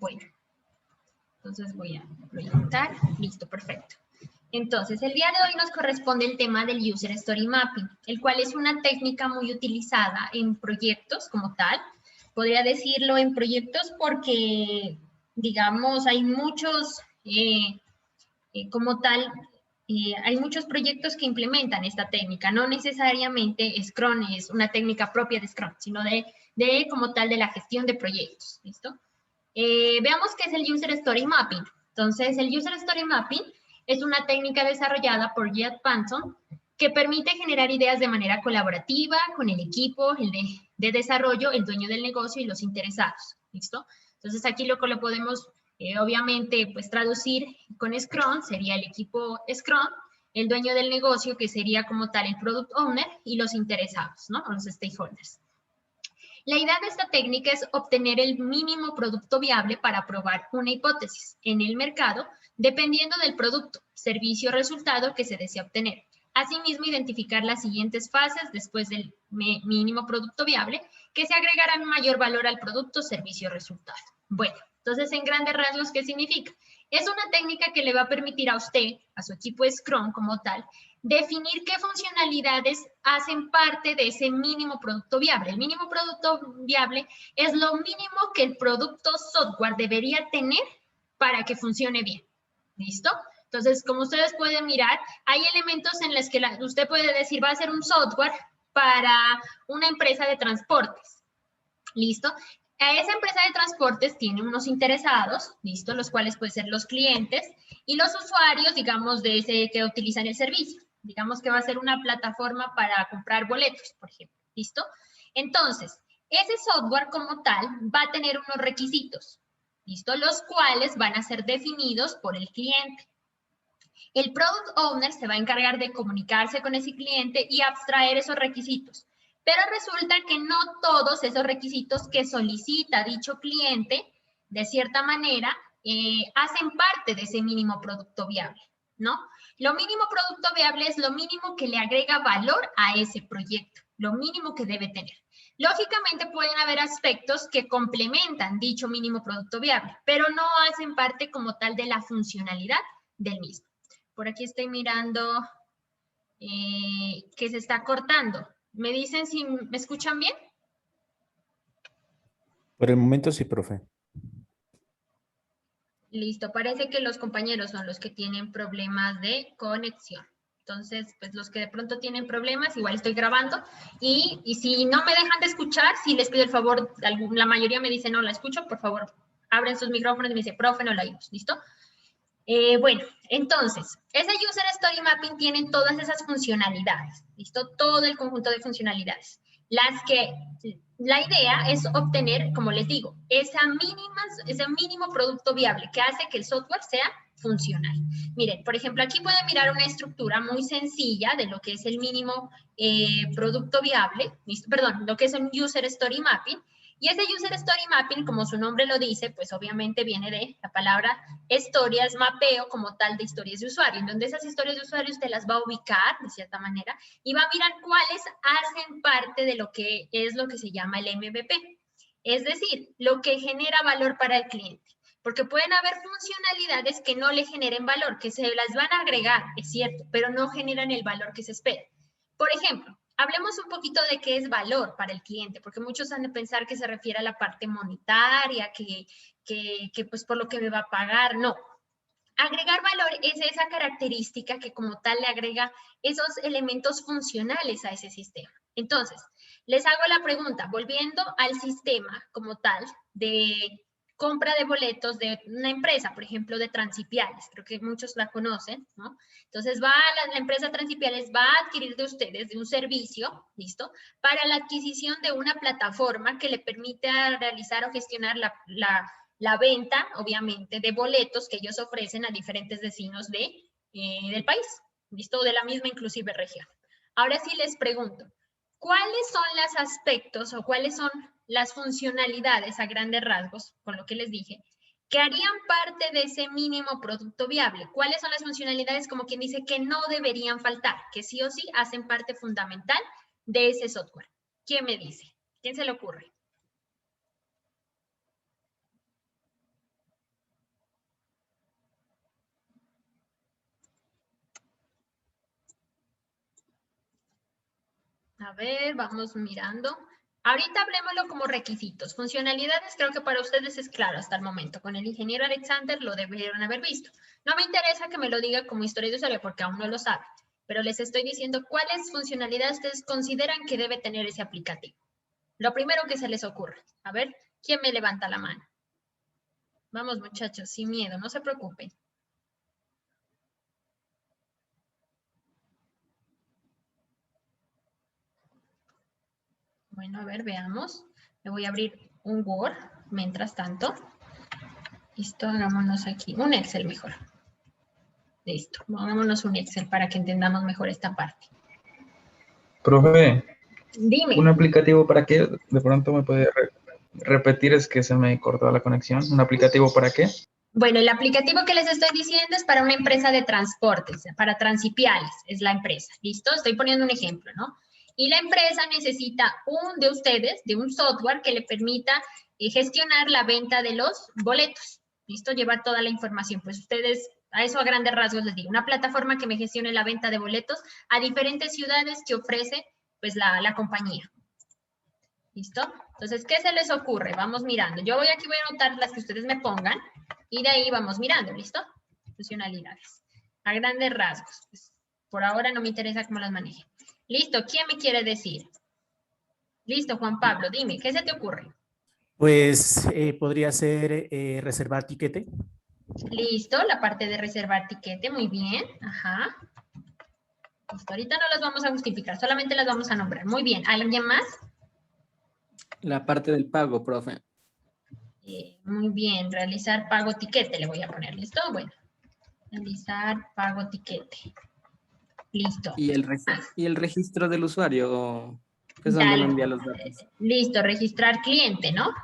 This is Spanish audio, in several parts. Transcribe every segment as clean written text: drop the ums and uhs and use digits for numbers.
Bueno, entonces voy a proyectar. Listo, perfecto. Entonces, el día de hoy nos corresponde el tema del User Story Mapping, el cual es una técnica muy utilizada en proyectos como tal. Podría decirlo en proyectos porque, digamos, hay muchos, como tal, hay muchos proyectos que implementan esta técnica. No necesariamente Scrum es una técnica propia de Scrum, sino de como tal de la gestión de proyectos. ¿Listo? Veamos qué es el User Story Mapping. Entonces, el User Story Mapping es una técnica desarrollada por Jed Panton que permite generar ideas de manera colaborativa con el equipo, el de desarrollo, el dueño del negocio y los interesados. ¿Listo? Entonces, aquí lo podemos, obviamente, pues traducir con Scrum, sería el equipo Scrum, el dueño del negocio, que sería como tal el Product Owner, y los interesados, ¿no? Los stakeholders. La idea de esta técnica es obtener el mínimo producto viable para probar una hipótesis en el mercado, dependiendo del producto, servicio o resultado que se desea obtener. Asimismo, identificar las siguientes fases después del mínimo producto viable que se agregarán mayor valor al producto, servicio o resultado. Bueno, entonces, en grandes rasgos, ¿qué significa? Es una técnica que le va a permitir a usted, a su equipo Scrum como tal, definir qué funcionalidades hacen parte de ese mínimo producto viable. El mínimo producto viable es lo mínimo que el producto software debería tener para que funcione bien. ¿Listo? Entonces, como ustedes pueden mirar, hay elementos en los que usted puede decir, va a ser un software para una empresa de transportes. ¿Listo? Esa empresa de transportes tiene unos interesados, ¿listo? Los cuales pueden ser los clientes y los usuarios, digamos, de ese que utilizan el servicio. Digamos que va a ser una plataforma para comprar boletos, por ejemplo, ¿listo? Entonces, ese software como tal va a tener unos requisitos, ¿listo? Los cuales van a ser definidos por el cliente. El Product Owner se va a encargar de comunicarse con ese cliente y abstraer esos requisitos. Pero resulta que no todos esos requisitos que solicita dicho cliente, de cierta manera, hacen parte de ese mínimo producto viable, ¿no? Lo mínimo producto viable es lo mínimo que le agrega valor a ese proyecto, lo mínimo que debe tener. Lógicamente pueden haber aspectos que complementan dicho mínimo producto viable, pero no hacen parte como tal de la funcionalidad del mismo. Por aquí estoy mirando que se está cortando. ¿Me dicen si me escuchan bien? Por el momento sí, profe. Listo, parece que los compañeros son los que tienen problemas de conexión. Entonces, pues los que de pronto tienen problemas, igual estoy grabando. Y si no me dejan de escuchar, si les pido el favor, la mayoría me dice no la escucho, por favor, abren sus micrófonos y me dice, profe, no la oímos, ¿listo? Bueno, entonces, ese User Story Mapping tiene todas esas funcionalidades, ¿listo? Todo el conjunto de funcionalidades. La idea es obtener, como les digo, ese mínimo producto viable que hace que el software sea funcional. Miren, por ejemplo, aquí pueden mirar una estructura muy sencilla de lo que es el mínimo producto viable, ¿listo? Perdón, lo que es un User Story Mapping. Y ese User Story Mapping, como su nombre lo dice, pues obviamente viene de la palabra historias, mapeo como tal de historias de usuario, en donde esas historias de usuario usted las va a ubicar de cierta manera y va a mirar cuáles hacen parte de lo que es lo que se llama el MVP. Es decir, lo que genera valor para el cliente. Porque pueden haber funcionalidades que no le generen valor, que se las van a agregar, es cierto, pero no generan el valor que se espera. Por ejemplo, hablemos un poquito de qué es valor para el cliente, porque muchos han de pensar que se refiere a la parte monetaria, que pues por lo que me va a pagar. No. Agregar valor es esa característica que como tal le agrega esos elementos funcionales a ese sistema. Entonces, les hago la pregunta, volviendo al sistema como tal de compra de boletos de una empresa, por ejemplo, de Transipiales, creo que muchos la conocen, ¿no? Entonces, la empresa Transipiales va a adquirir de ustedes de un servicio, ¿listo? Para la adquisición de una plataforma que le permita realizar o gestionar la venta, obviamente, de boletos que ellos ofrecen a diferentes vecinos del país, ¿listo? De la misma inclusive región. Ahora sí les pregunto, ¿cuáles son los aspectos o cuáles son las funcionalidades a grandes rasgos, con lo que les dije, que harían parte de ese mínimo producto viable? ¿Cuáles son las funcionalidades, como quien dice, que no deberían faltar, que sí o sí hacen parte fundamental de ese software? ¿Quién me dice? ¿Quién se le ocurre? A ver, vamos mirando. Ahorita hablemoslo como requisitos. Funcionalidades creo que para ustedes es claro hasta el momento. Con el ingeniero Alexander lo debieron haber visto. No me interesa que me lo diga como historia de usuario porque aún no lo sabe. Pero les estoy diciendo cuáles funcionalidades ustedes consideran que debe tener ese aplicativo. Lo primero que se les ocurre. A ver, ¿quién me levanta la mano? Vamos, muchachos, sin miedo, no se preocupen. Bueno, a ver, veamos. Me voy a abrir un Word mientras tanto. Listo, hagámonos aquí un Excel mejor. Listo, hagámonos un Excel para que entendamos mejor esta parte. Profe, Dime. ¿un aplicativo para qué? De pronto me puede repetir, es que se me cortó la conexión. ¿Un aplicativo para qué? Bueno, el aplicativo que les estoy diciendo es para una empresa de transportes, para Transipiales, es la empresa. ¿Listo? Estoy poniendo un ejemplo, ¿no? Y la empresa necesita de ustedes, de un software que le permita gestionar la venta de los boletos. ¿Listo? Llevar toda la información. Pues ustedes, a eso a grandes rasgos les digo, una plataforma que me gestione la venta de boletos a diferentes ciudades que ofrece pues la compañía. ¿Listo? Entonces, ¿qué se les ocurre? Vamos mirando. Yo voy a anotar las que ustedes me pongan y de ahí vamos mirando, ¿listo? Funcionalidades. A grandes rasgos. Pues, por ahora no me interesa cómo las maneje. Listo, ¿quién me quiere decir? Listo, Juan Pablo, dime, ¿qué se te ocurre? Pues podría ser reservar tiquete. Listo, la parte de reservar tiquete, muy bien. Ajá. Listo, ahorita no las vamos a justificar, solamente las vamos a nombrar. Muy bien, ¿alguien más? La parte del pago, profe. Muy bien, realizar pago tiquete le voy a poner, ¿listo? Bueno, realizar pago tiquete. Listo. Y el registro del usuario, que es donde Dale. me envía los datos. Listo, registrar cliente, ¿no?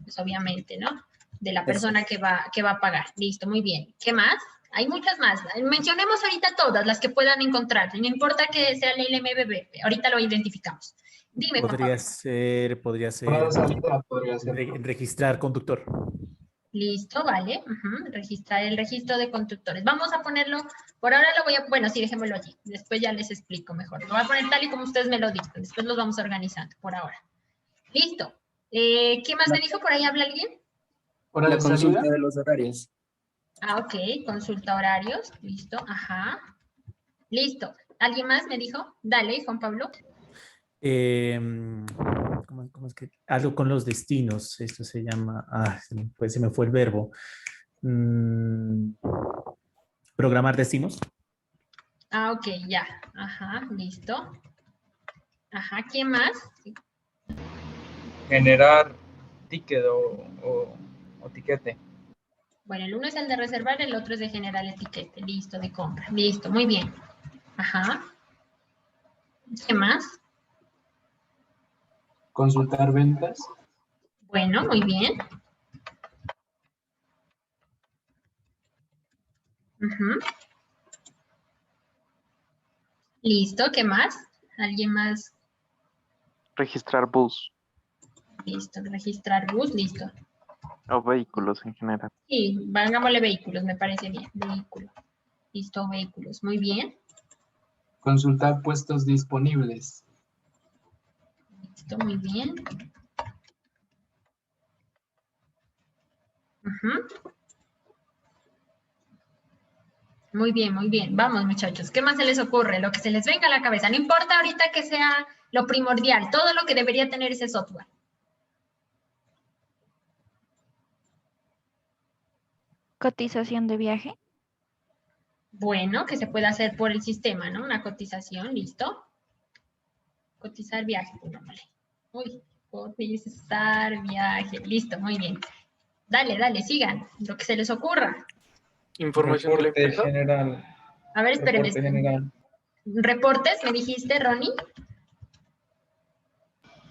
Pues obviamente, ¿no? De la persona que va a pagar. Listo, muy bien. ¿Qué más? Hay muchas más. Mencionemos ahorita todas las que puedan encontrar. No importa que sea el LMBB. Ahorita lo identificamos. Dime, Juan Podría Pablo. ser Podría ser. registrar conductor. Listo, vale. Registrar el registro de conductores. Vamos a ponerlo, por ahora lo voy a, bueno, sí, dejémoslo allí. Después ya les explico mejor. Lo voy a poner tal y como ustedes me lo dicen. Después los vamos organizando, por ahora. Listo. ¿Qué más me dijo? ¿Por ahí habla alguien? La consulta de los horarios. Ah, ok. Consulta horarios. Listo. Ajá. Listo. ¿Alguien más me dijo? Dale, Juan Pablo. ¿Cómo es que? Algo con los destinos. Esto se llama. Pues se me fue el verbo. Programar destinos. Ah, ok, ya. Ajá, listo. Ajá, ¿quién más? Generar ticket o tiquete. Bueno, el uno es el de reservar, el otro es de generar etiquete. Listo, de compra. Listo, muy bien. Ajá. ¿Qué más? Consultar ventas. Bueno, muy bien. Listo, ¿qué más? ¿Alguien más? Registrar bus Listo, registrar bus, listo. o vehículos en general. Sí, hagámosle vehículos, me parece bien. Vehículo. Listo, vehículos. Muy bien. Consultar puestos disponibles. Listo, muy bien. Muy bien, muy bien. Vamos, muchachos. ¿Qué más se les ocurre? Lo que se les venga a la cabeza. No importa ahorita que sea lo primordial, todo lo que debería tener ese software. Cotización de viaje. Bueno, que se puede hacer por el sistema, ¿no? Una cotización, listo. Cotizar viaje, pongámosle. Uy, cotizar viaje. Listo, muy bien. Dale, dale, sigan. Lo que se les ocurra. Información de la Reporte empresa. general. A ver, espérenme. Reporte general. ¿Reportes me dijiste, Ronnie?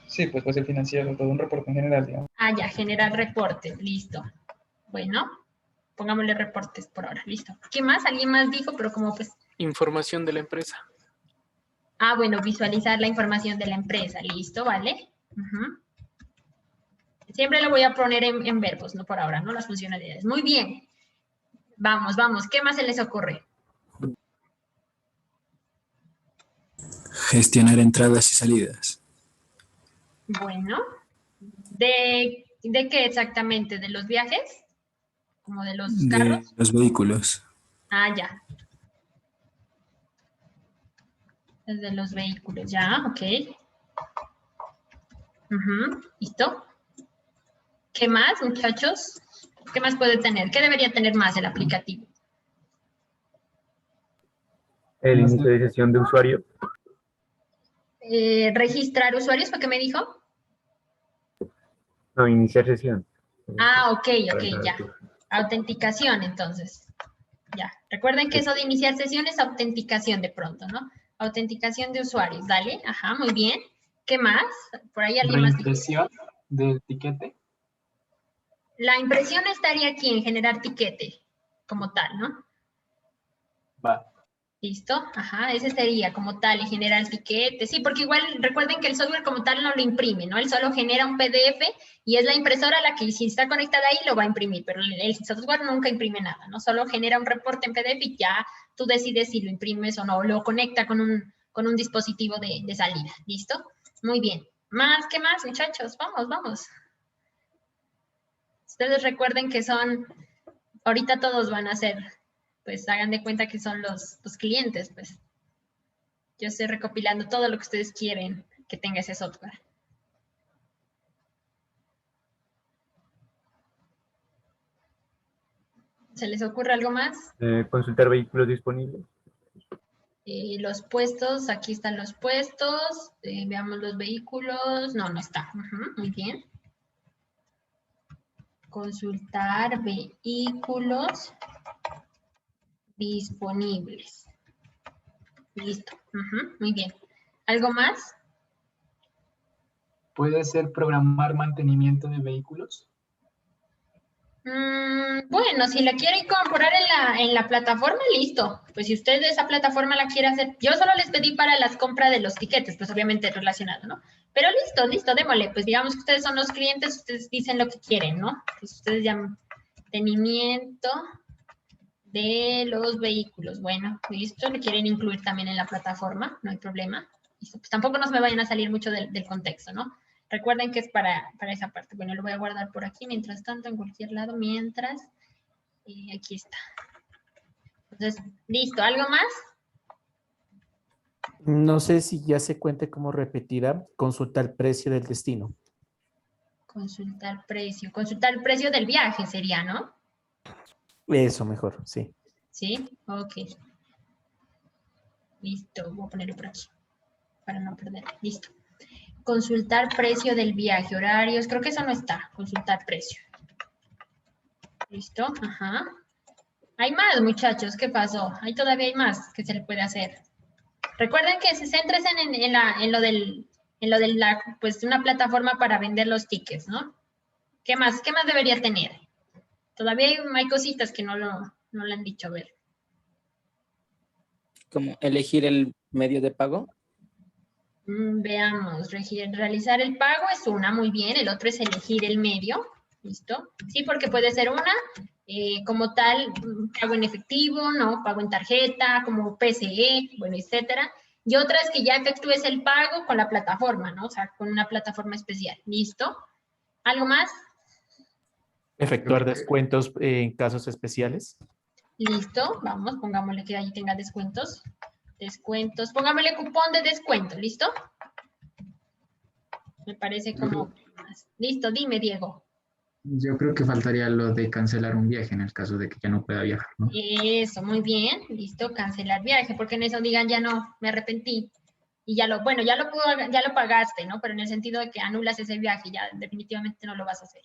Sí, pues el financiero, todo un reporte en general, digamos. Ah, ya, generar reportes. Listo. Bueno, pongámosle reportes por ahora. Listo. ¿Qué más? ¿Alguien más dijo? Pero como pues... Información de la empresa. Ah, bueno, visualizar la información de la empresa. Listo, ¿vale? Siempre lo voy a poner en verbos, no por ahora, ¿no? Las funcionalidades. Muy bien. Vamos, vamos. ¿Qué más se les ocurre? Gestionar entradas y salidas. Bueno, ¿de qué exactamente? ¿De los viajes? ¿Como de los De carros? los vehículos. Ah, ya. De los vehículos, ya, ok. Ujú, ¿listo? ¿Qué más, muchachos? ¿Qué más puede tener? ¿Qué debería tener más el aplicativo? El inicio de sesión de usuario. Registrar usuarios, ¿fue qué me dijo? No, iniciar sesión. Ah, ok, Para ok, entrar ya. al curso. Autenticación, entonces. Ya. Recuerden que eso de iniciar sesión es autenticación de pronto, ¿no? Autenticación de usuarios. Dale, ajá, muy bien. ¿Qué más? Por ahí alguien más dijo. Reimpresión del tiquete. La impresión estaría aquí en generar tiquete, como tal, ¿no? Va. ¿Listo? Ajá, ese sería como tal, en generar tiquete. Sí, porque igual recuerden que el software como tal no lo imprime, ¿no? Él solo genera un PDF y es la impresora la que si está conectada ahí lo va a imprimir, pero el software nunca imprime nada, ¿no? Solo genera un reporte en PDF y ya tú decides si lo imprimes o no, o lo conecta con un dispositivo de salida. ¿Listo? Muy bien. ¿Más? ¿Qué más, muchachos? Vamos, vamos. Ustedes recuerden que son, ahorita todos van a ser, pues hagan de cuenta que son los clientes, pues. Yo estoy recopilando todo lo que ustedes quieren que tenga ese software. ¿Se les ocurre algo más? Consultar vehículos disponibles. Los puestos, aquí están los puestos. Veamos los vehículos. No, no está. Ujú, muy bien. Consultar vehículos disponibles. Listo. Ujú, muy bien. ¿Algo más? ¿Puede ser programar mantenimiento de vehículos? Bueno, si la quiere incorporar en la plataforma, listo. Pues si usted de esa plataforma la quiere hacer, yo solo les pedí para las compras de los tiquetes, pues obviamente relacionado, ¿no? Pero listo, listo, démosle. Pues digamos que ustedes son los clientes, ustedes dicen lo que quieren, ¿no? Pues ustedes llaman mantenimiento de los vehículos. Bueno, listo, lo quieren incluir también en la plataforma, no hay problema. Listo, pues tampoco nos me vayan a salir mucho del contexto, ¿no? Recuerden que es para esa parte. Bueno, lo voy a guardar por aquí, mientras tanto, en cualquier lado, mientras. Y aquí está. Entonces, listo. ¿Algo más? No sé si ya se cuente como repetida, consultar el precio del destino. Consultar precio. Consultar el precio del viaje sería, ¿no? Eso mejor, sí. Sí, ok. Listo, voy a ponerlo por aquí para no perder. Listo. Consultar precio del viaje, horarios, creo que eso no está. Consultar precio. Listo, ajá. Hay más, muchachos, ¿qué pasó? Ahí todavía hay más que se le puede hacer. Recuerden que se centren en lo de pues, una plataforma para vender los tickets, ¿no? ¿Qué más debería tener? Todavía hay cositas que no le han dicho, a ver. ¿Cómo elegir el medio de pago? Veamos, realizar el pago es una, muy bien. El otro es elegir el medio, ¿listo? Sí, porque puede ser una, como tal, pago en efectivo, ¿no? Pago en tarjeta, como PCE, bueno, etcétera. Y otra es que ya efectúes el pago con la plataforma, ¿no? O sea, con una plataforma especial, ¿listo? ¿Algo más? Efectuar descuentos en casos especiales. Listo, vamos, pongámosle que ahí tenga descuentos. Descuentos, pongámosle cupón de descuento, ¿listo? Me parece como... Listo, dime, Diego. Yo creo que faltaría lo de cancelar un viaje en el caso de que ya no pueda viajar, ¿no? Eso, muy bien, listo, cancelar viaje, porque en eso digan ya no, me arrepentí. Y ya lo pagaste, ¿no? Pero en el sentido de que anulas ese viaje, ya definitivamente no lo vas a hacer.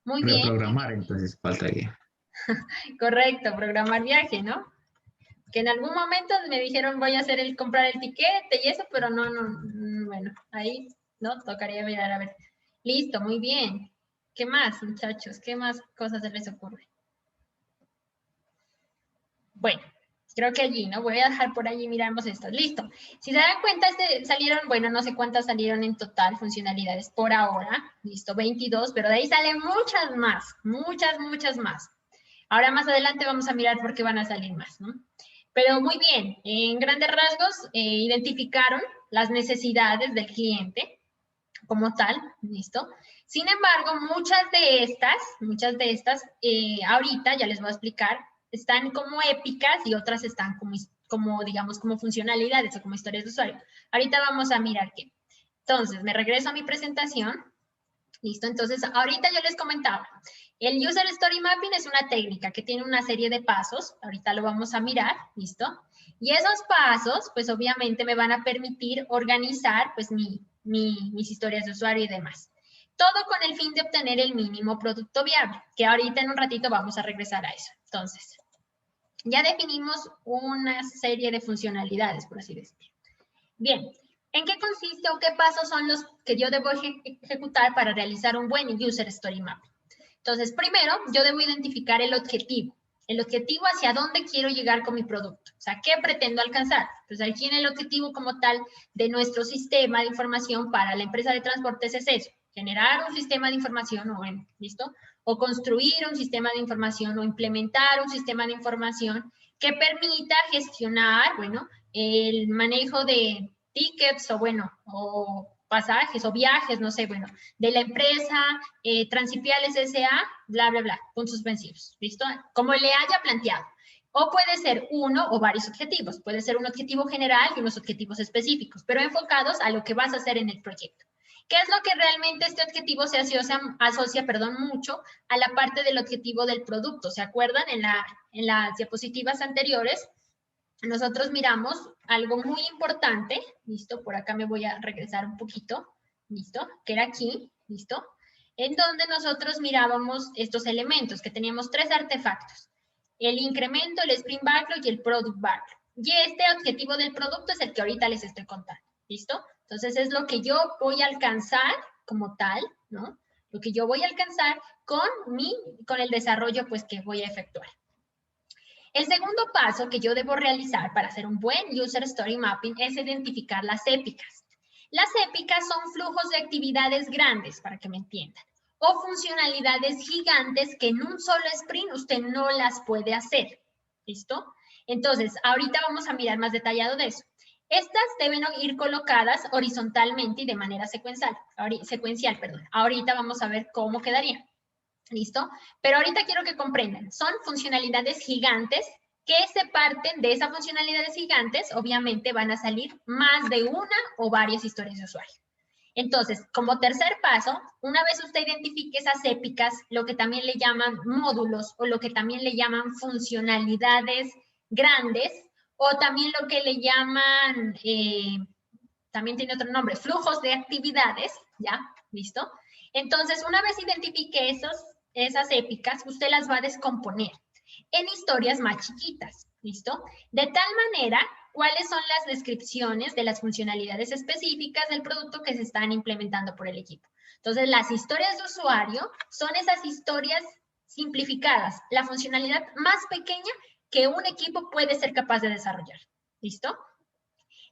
Muy bien. Reprogramar, entonces faltaría. Correcto, programar viaje, ¿no? Que en algún momento me dijeron voy a hacer comprar el tiquete y eso, pero no, bueno, ahí, ¿no? Tocaría mirar, a ver. Listo, muy bien. ¿Qué más, muchachos? ¿Qué más cosas se les ocurre? Bueno, creo que allí, ¿no? Voy a dejar por allí, miramos estas. Listo. Si se dan cuenta, salieron, bueno, no sé cuántas salieron en total funcionalidades por ahora. Listo, 22, pero de ahí salen muchas más, muchas más. Ahora más adelante vamos a mirar por qué van a salir más, ¿no? Pero muy bien, en grandes rasgos identificaron las necesidades del cliente como tal, ¿listo? Sin embargo, muchas de estas, ahorita ya les voy a explicar, están como épicas y otras están como, digamos, como funcionalidades o como historias de usuario. Ahorita vamos a mirar qué. Entonces, me regreso a mi presentación. ¿Listo? Entonces, ahorita yo les comentaba, el User Story Mapping es una técnica que tiene una serie de pasos, ahorita lo vamos a mirar, ¿listo? Y esos pasos, pues obviamente me van a permitir organizar, pues, mis historias de usuario y demás. Todo con el fin de obtener el mínimo producto viable, que ahorita en un ratito vamos a regresar a eso. Entonces, ya definimos una serie de funcionalidades, por así decirlo. Bien. ¿En qué consiste o qué pasos son los que yo debo ejecutar para realizar un buen User Story Mapping? Entonces, primero, yo debo identificar el objetivo hacia dónde quiero llegar con mi producto. O sea, ¿qué pretendo alcanzar? Pues aquí en el objetivo como tal de nuestro sistema de información para la empresa de transportes es eso, generar un sistema de información, o bueno, ¿listo? O construir un sistema de información o implementar un sistema de información que permita gestionar, bueno, el manejo de tickets o bueno, o pasajes o viajes, no sé, bueno, de la empresa Transipiales S.A., bla, bla, bla, puntos suspensivos, ¿listo? Como le haya planteado. O puede ser uno o varios objetivos. Puede ser un objetivo general y unos objetivos específicos, pero enfocados a lo que vas a hacer en el proyecto. ¿Qué es lo que realmente este objetivo se asocia mucho a la parte del objetivo del producto? ¿Se acuerdan? En las diapositivas anteriores, nosotros miramos algo muy importante, ¿listo? Por acá me voy a regresar un poquito, ¿listo? Que era aquí, ¿listo? En donde nosotros mirábamos estos elementos, que teníamos 3 artefactos. El incremento, el sprint backlog y el product backlog. Y este objetivo del producto es el que ahorita les estoy contando, ¿listo? Entonces es lo que yo voy a alcanzar como tal, ¿no? Lo que yo voy a alcanzar con el desarrollo, pues, que voy a efectuar. El segundo paso que yo debo realizar para hacer un buen User Story Mapping es identificar las épicas. Las épicas son flujos de actividades grandes, para que me entiendan, o funcionalidades gigantes que en un solo sprint usted no las puede hacer. ¿Listo? Entonces, ahorita vamos a mirar más detallado de eso. Estas deben ir colocadas horizontalmente y de manera secuencial. Ahorita vamos a ver cómo quedaría. ¿Listo? Pero ahorita quiero que comprendan, son funcionalidades gigantes que se parten de esas funcionalidades gigantes, obviamente van a salir más de una o varias historias de usuario. Entonces, como tercer paso, una vez usted identifique esas épicas, lo que también le llaman módulos o lo que también le llaman funcionalidades grandes o también lo que le llaman, también tiene otro nombre, flujos de actividades, ¿ya? ¿Listo? Entonces, una vez identifique esas épicas, usted las va a descomponer en historias más chiquitas, ¿listo? De tal manera, ¿cuáles son las descripciones de las funcionalidades específicas del producto que se están implementando por el equipo? Entonces, las historias de usuario son esas historias simplificadas, la funcionalidad más pequeña que un equipo puede ser capaz de desarrollar, ¿listo?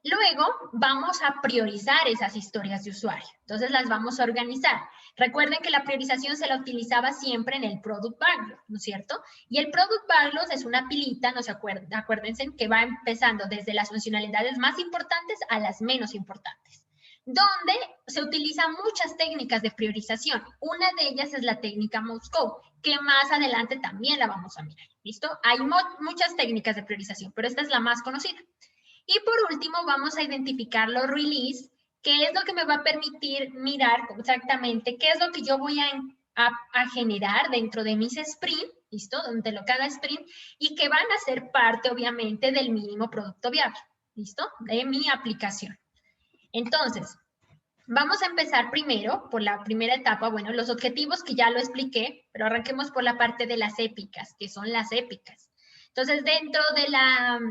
Luego vamos a priorizar esas historias de usuario. Entonces las vamos a organizar. Recuerden que la priorización se la utilizaba siempre en el Product Backlog, ¿no es cierto? Y el Product Backlog es una pilita, no se acuerdan, acuérdense, que va empezando desde las funcionalidades más importantes a las menos importantes, donde se utilizan muchas técnicas de priorización. Una de ellas es la técnica Moscow, que más adelante también la vamos a mirar, ¿listo? Hay muchas técnicas de priorización, pero esta es la más conocida. Y por último, vamos a identificar los release, que es lo que me va a permitir mirar exactamente qué es lo que yo voy a generar dentro de mis sprint, ¿listo? Dentro de cada sprint, y que van a ser parte, obviamente, del mínimo producto viable, ¿listo? De mi aplicación. Entonces, vamos a empezar primero por la primera etapa, bueno, los objetivos que ya lo expliqué, pero arranquemos por la parte de las épicas, que son las épicas. Entonces, dentro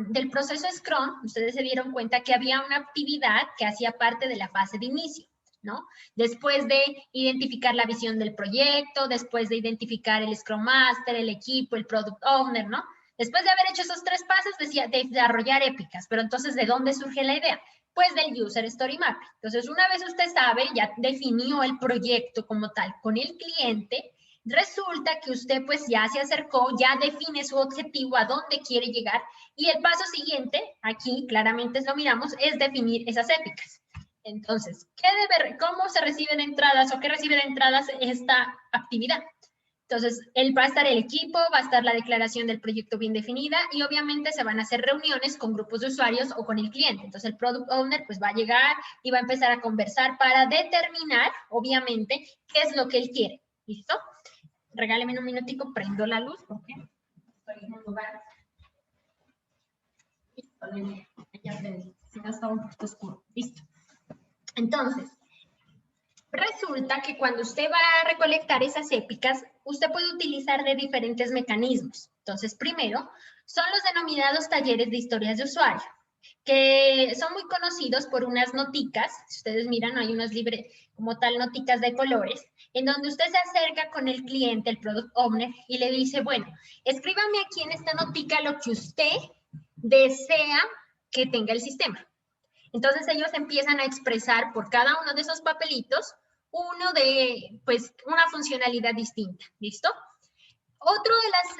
del proceso Scrum, ustedes se dieron cuenta que había una actividad que hacía parte de la fase de inicio, ¿no? Después de identificar la visión del proyecto, después de identificar el Scrum Master, el equipo, el Product Owner, ¿no? Después de haber hecho esos 3 pasos, decía de desarrollar épicas, pero entonces, ¿de dónde surge la idea? Pues del User Story Mapping. Entonces, una vez usted sabe, ya definió el proyecto como tal con el cliente, Resulta que usted pues ya se acercó, ya define su objetivo, a dónde quiere llegar, y el paso siguiente, aquí claramente lo miramos, es definir esas épicas. Entonces, ¿cómo se reciben entradas o qué recibe de entradas esta actividad? Entonces, va a estar el equipo, va a estar la declaración del proyecto bien definida y obviamente se van a hacer reuniones con grupos de usuarios o con el cliente. Entonces, el Product Owner pues va a llegar y va a empezar a conversar para determinar, obviamente, qué es lo que él quiere. ¿Listo? Regáleme un minutico, prendo la luz porque estoy en un lugar. Ya aprendí, si no está un poquito oscuro. Listo. Entonces, resulta que cuando usted va a recolectar esas épicas, usted puede utilizar de diferentes mecanismos. Entonces, primero, son los denominados talleres de historias de usuario, que son muy conocidos por unas noticas. Si ustedes miran, hay unas como tal noticas de colores, en donde usted se acerca con el cliente, el Product Owner, y le dice, bueno, escríbame aquí en esta notica lo que usted desea que tenga el sistema. Entonces ellos empiezan a expresar por cada uno de esos papelitos una funcionalidad distinta, ¿listo? Otro de las,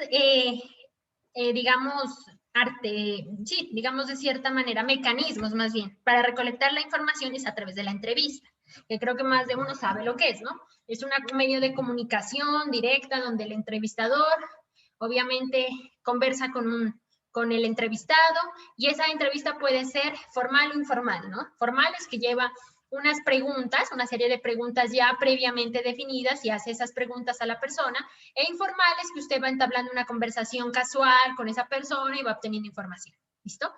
digamos de cierta manera, mecanismos más bien, para recolectar la información es a través de la entrevista, que creo que más de uno sabe lo que es, ¿no? Es un medio de comunicación directa donde el entrevistador, obviamente, conversa con el entrevistado y esa entrevista puede ser formal o informal, ¿no? Formal es que lleva unas preguntas, una serie de preguntas ya previamente definidas y hace esas preguntas a la persona, e informal es que usted va entablando una conversación casual con esa persona y va obteniendo información, ¿listo?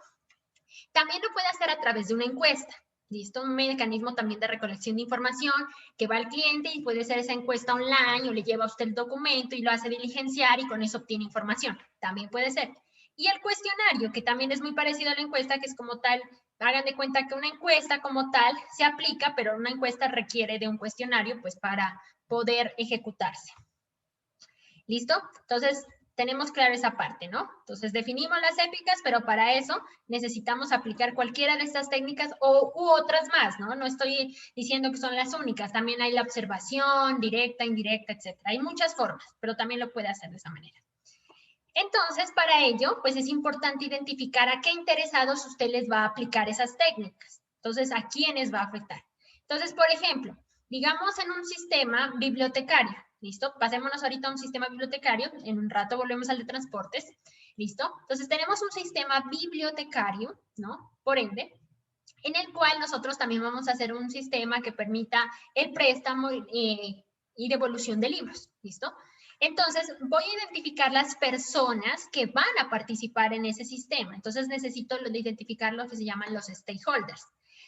También lo puede hacer a través de una encuesta, ¿listo? Un mecanismo también de recolección de información que va al cliente y puede ser esa encuesta online o le lleva a usted el documento y lo hace diligenciar y con eso obtiene información, también puede ser. Y el cuestionario, que también es muy parecido a la encuesta, que es como tal, hagan de cuenta que una encuesta como tal se aplica, pero una encuesta requiere de un cuestionario pues para poder ejecutarse. ¿Listo? Entonces, tenemos claro esa parte, ¿no? Entonces, definimos las épicas, pero para eso necesitamos aplicar cualquiera de estas técnicas u otras más, ¿no? No estoy diciendo que son las únicas. También hay la observación, directa, indirecta, etc. Hay muchas formas, pero también lo puede hacer de esa manera. Entonces, para ello, pues es importante identificar a qué interesados usted les va a aplicar esas técnicas. Entonces, ¿a quiénes va a afectar? Entonces, por ejemplo, digamos en un sistema bibliotecario, ¿listo? Pasémonos ahorita a un sistema bibliotecario, en un rato volvemos al de transportes, ¿listo? Entonces, tenemos un sistema bibliotecario, ¿no? Por ende, en el cual nosotros también vamos a hacer un sistema que permita el préstamo y devolución de libros, ¿listo? Entonces, voy a identificar las personas que van a participar en ese sistema. Entonces, necesito identificar lo que se llaman los stakeholders.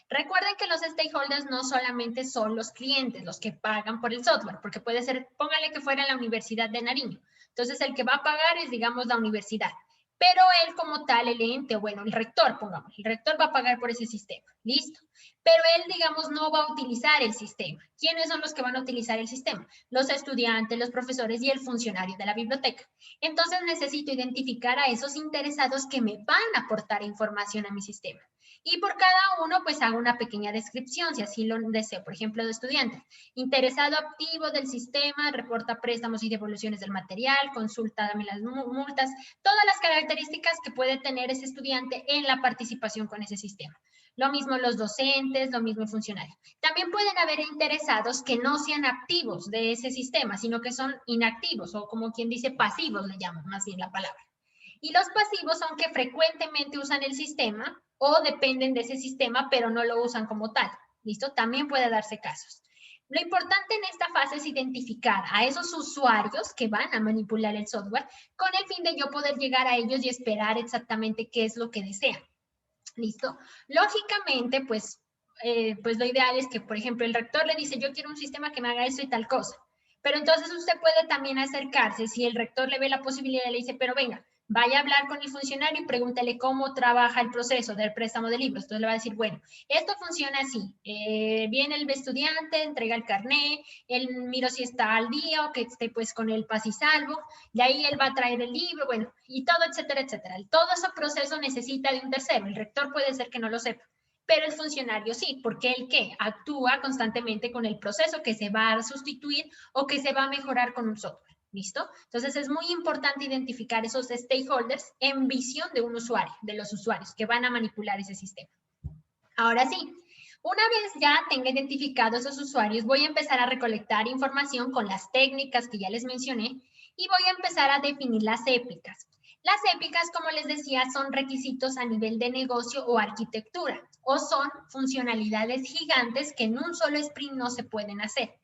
Recuerden que los stakeholders no solamente son los clientes, los que pagan por el software, porque puede ser, póngale que fuera la Universidad de Nariño. Entonces, el que va a pagar es, digamos, la universidad. Pero él como tal, el ente, bueno, el rector, pongamos, el rector va a pagar por ese sistema, listo. Pero él, digamos, no va a utilizar el sistema. ¿Quiénes son los que van a utilizar el sistema? Los estudiantes, los profesores y el funcionario de la biblioteca. Entonces necesito identificar a esos interesados que me van a aportar información a mi sistema. Y por cada uno, pues hago una pequeña descripción, si así lo deseo. Por ejemplo, de estudiantes. Interesado activo del sistema, reporta préstamos y devoluciones del material, consulta, dame las multas, todas las características que puede tener ese estudiante en la participación con ese sistema. Lo mismo los docentes, lo mismo el funcionario. También pueden haber interesados que no sean activos de ese sistema, sino que son inactivos o como quien dice pasivos, le llaman más bien la palabra. Y los pasivos son que frecuentemente usan el sistema o dependen de ese sistema, pero no lo usan como tal. ¿Listo? También puede darse casos. Lo importante en esta fase es identificar a esos usuarios que van a manipular el software con el fin de yo poder llegar a ellos y esperar exactamente qué es lo que desean. ¿Listo? Lógicamente, pues lo ideal es que, por ejemplo, el rector le dice, yo quiero un sistema que me haga eso y tal cosa. Pero entonces usted puede también acercarse, si el rector le ve la posibilidad, le dice, pero venga, vaya a hablar con el funcionario y pregúntale cómo trabaja el proceso del préstamo de libros. Entonces le va a decir, bueno, esto funciona así. Viene el estudiante, entrega el carnet, él miro si está al día o que esté pues con el paz y salvo, de ahí él va a traer el libro, bueno, y todo, etcétera, etcétera. Todo ese proceso necesita de un tercero. El rector puede ser que no lo sepa. pero el funcionario sí, porque el que actúa constantemente con el proceso que se va a sustituir o que se va a mejorar con un software. ¿Listo? Entonces es muy importante identificar esos stakeholders en visión de un usuario, de los usuarios que van a manipular ese sistema. Ahora sí, una vez ya tenga identificado esos usuarios, voy a empezar a recolectar información con las técnicas que ya les mencioné y voy a empezar a definir las épicas. Las épicas, como les decía, son requisitos a nivel de negocio o arquitectura, o son funcionalidades gigantes que en un solo sprint no se pueden hacer.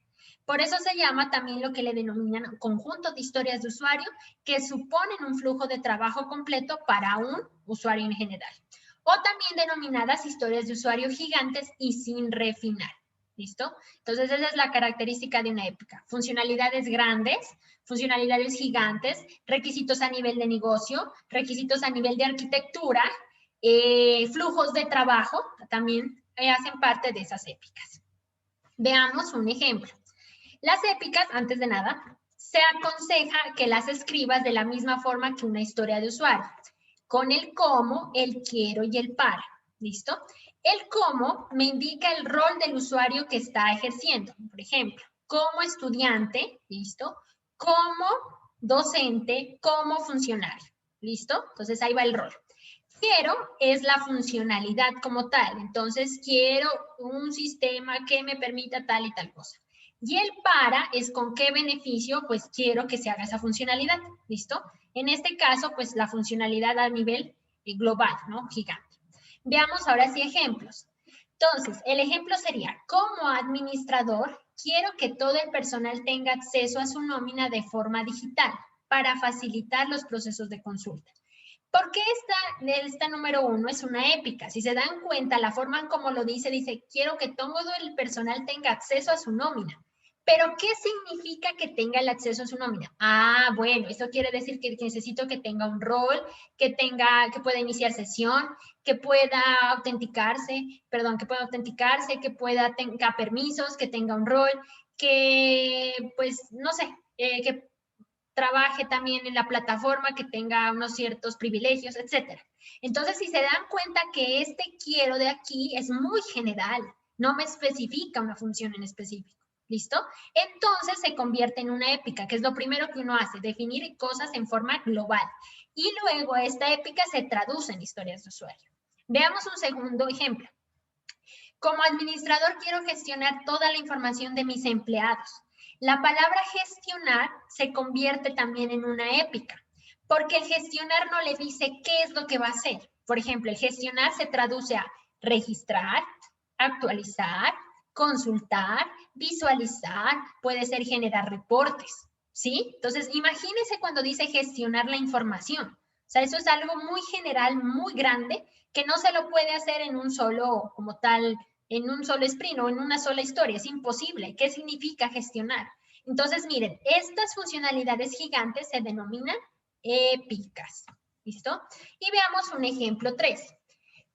Por eso se llama también lo que le denominan conjunto de historias de usuario que suponen un flujo de trabajo completo para un usuario en general. O también denominadas historias de usuario gigantes y sin refinar. ¿Listo? Entonces esa es la característica de una épica. Funcionalidades grandes, funcionalidades gigantes, requisitos a nivel de negocio, requisitos a nivel de arquitectura, flujos de trabajo también hacen parte de esas épicas. Veamos un ejemplo. Las épicas, antes de nada, se aconseja que las escribas de la misma forma que una historia de usuario, con el cómo, el quiero y el para. ¿Listo? El cómo me indica el rol del usuario que está ejerciendo. Por ejemplo, como estudiante, ¿listo? Como docente, como funcionario. ¿Listo? Entonces ahí va el rol. Quiero es la funcionalidad como tal. Entonces quiero un sistema que me permita tal y tal cosa. Y el para es con qué beneficio, pues quiero que se haga esa funcionalidad, ¿listo? En este caso, pues la funcionalidad a nivel global, ¿no? Gigante. Veamos ahora sí ejemplos. Entonces, el ejemplo sería, como administrador, quiero que todo el personal tenga acceso a su nómina de forma digital para facilitar los procesos de consulta. ¿Por qué esta número 1 es una épica? Si se dan cuenta, la forma en cómo lo dice, quiero que todo el personal tenga acceso a su nómina. ¿Pero qué significa que tenga el acceso a su nómina? Ah, bueno, eso quiere decir que necesito que tenga un rol, que pueda iniciar sesión, que pueda autenticarse, que pueda tenga permisos, que tenga un rol, que, pues, no sé, que trabaje también en la plataforma, que tenga unos ciertos privilegios, etc. Entonces, si se dan cuenta que este quiero de aquí es muy general, no me especifica una función en específico. ¿Listo? Entonces se convierte en una épica, que es lo primero que uno hace, definir cosas en forma global. Y luego esta épica se traduce en historias de usuario. Veamos un segundo ejemplo. Como administrador quiero gestionar toda la información de mis empleados. La palabra gestionar se convierte también en una épica, porque el gestionar no le dice qué es lo que va a hacer. Por ejemplo, el gestionar se traduce a registrar, actualizar, consultar, visualizar, puede ser generar reportes, ¿sí? Entonces, imagínense cuando dice gestionar la información. O sea, eso es algo muy general, muy grande, que no se lo puede hacer en un solo, como tal, en un solo sprint o en una sola historia. Es imposible. ¿Qué significa gestionar? Entonces, miren, estas funcionalidades gigantes se denominan épicas, ¿listo? Y veamos un ejemplo 3.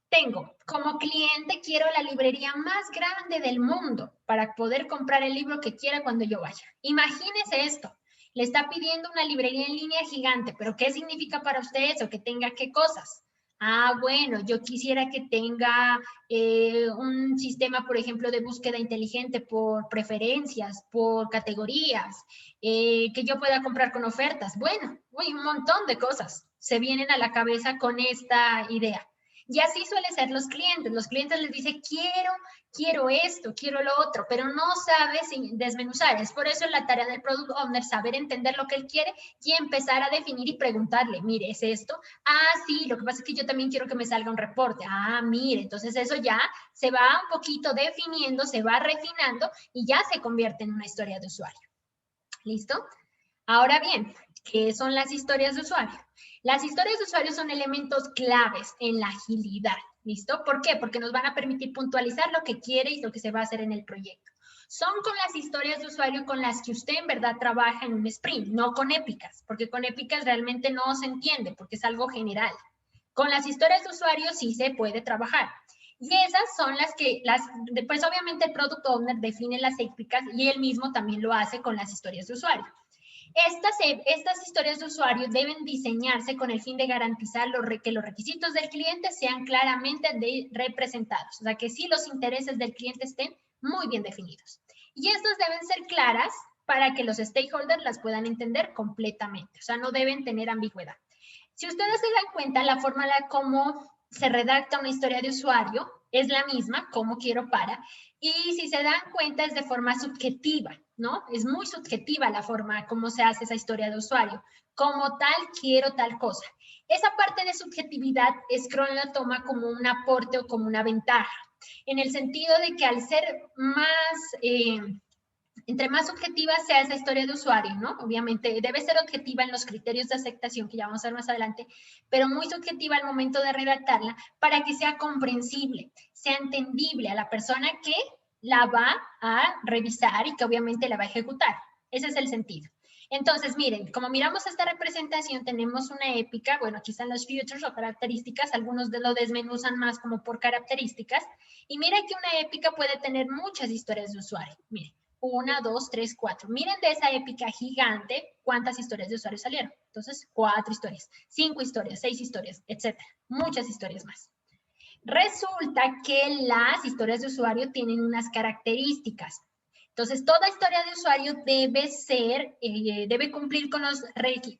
Tengo, como cliente, quiero la librería más grande del mundo para poder comprar el libro que quiera cuando yo vaya. Imagínese esto. Le está pidiendo una librería en línea gigante, pero ¿qué significa para usted eso? Que tenga qué cosas. Ah, bueno, yo quisiera que tenga un sistema, por ejemplo, de búsqueda inteligente por preferencias, por categorías, que yo pueda comprar con ofertas. Bueno, un montón de cosas se vienen a la cabeza con esta idea. Y así suele ser los clientes. Los clientes les dicen, quiero esto, quiero lo otro, pero no sabe desmenuzar. Es por eso la tarea del Product Owner, saber entender lo que él quiere y empezar a definir y preguntarle, mire, ¿es esto? Ah, sí, lo que pasa es que yo también quiero que me salga un reporte. Ah, mire, entonces eso ya se va un poquito definiendo, se va refinando y ya se convierte en una historia de usuario. ¿Listo? Ahora bien, ¿qué son las historias de usuario? Las historias de usuario son elementos claves en la agilidad, ¿listo? ¿Por qué? Porque nos van a permitir puntualizar lo que quiere y lo que se va a hacer en el proyecto. Son con las historias de usuario con las que usted en verdad trabaja en un sprint, no con épicas, porque con épicas realmente no se entiende, porque es algo general. Con las historias de usuario sí se puede trabajar. Y esas son las que, pues obviamente el Product Owner define las épicas y él mismo también lo hace con las historias de usuario. Estas historias de usuario deben diseñarse con el fin de garantizar que los requisitos del cliente sean claramente representados, o sea, que sí los intereses del cliente estén muy bien definidos. Y estas deben ser claras para que los stakeholders las puedan entender completamente, o sea, no deben tener ambigüedad. Si ustedes se dan cuenta, la forma como se redacta una historia de usuario es la misma, como quiero para, y si se dan cuenta es de forma subjetiva, ¿no? Es muy subjetiva la forma como se hace esa historia de usuario. Como tal, quiero tal cosa. Esa parte de subjetividad, Scrum la toma como un aporte o como una ventaja, en el sentido de que al ser más, entre más subjetiva sea esa historia de usuario, ¿no? Obviamente debe ser objetiva en los criterios de aceptación, que ya vamos a ver más adelante, pero muy subjetiva al momento de redactarla para que sea comprensible, sea entendible a la persona que la va a revisar y que obviamente la va a ejecutar. Ese es el sentido. Entonces, miren, como miramos esta representación, tenemos una épica, bueno, aquí están los features o características, algunos lo desmenuzan más como por características, y miren que una épica puede tener muchas historias de usuario. Miren, 1, 2, 3, 4. Miren de esa épica gigante cuántas historias de usuario salieron. Entonces, 4 historias, 5 historias, 6 historias, etc. Muchas historias más. Resulta que las historias de usuario tienen unas características. Entonces, toda historia de usuario debe cumplir con los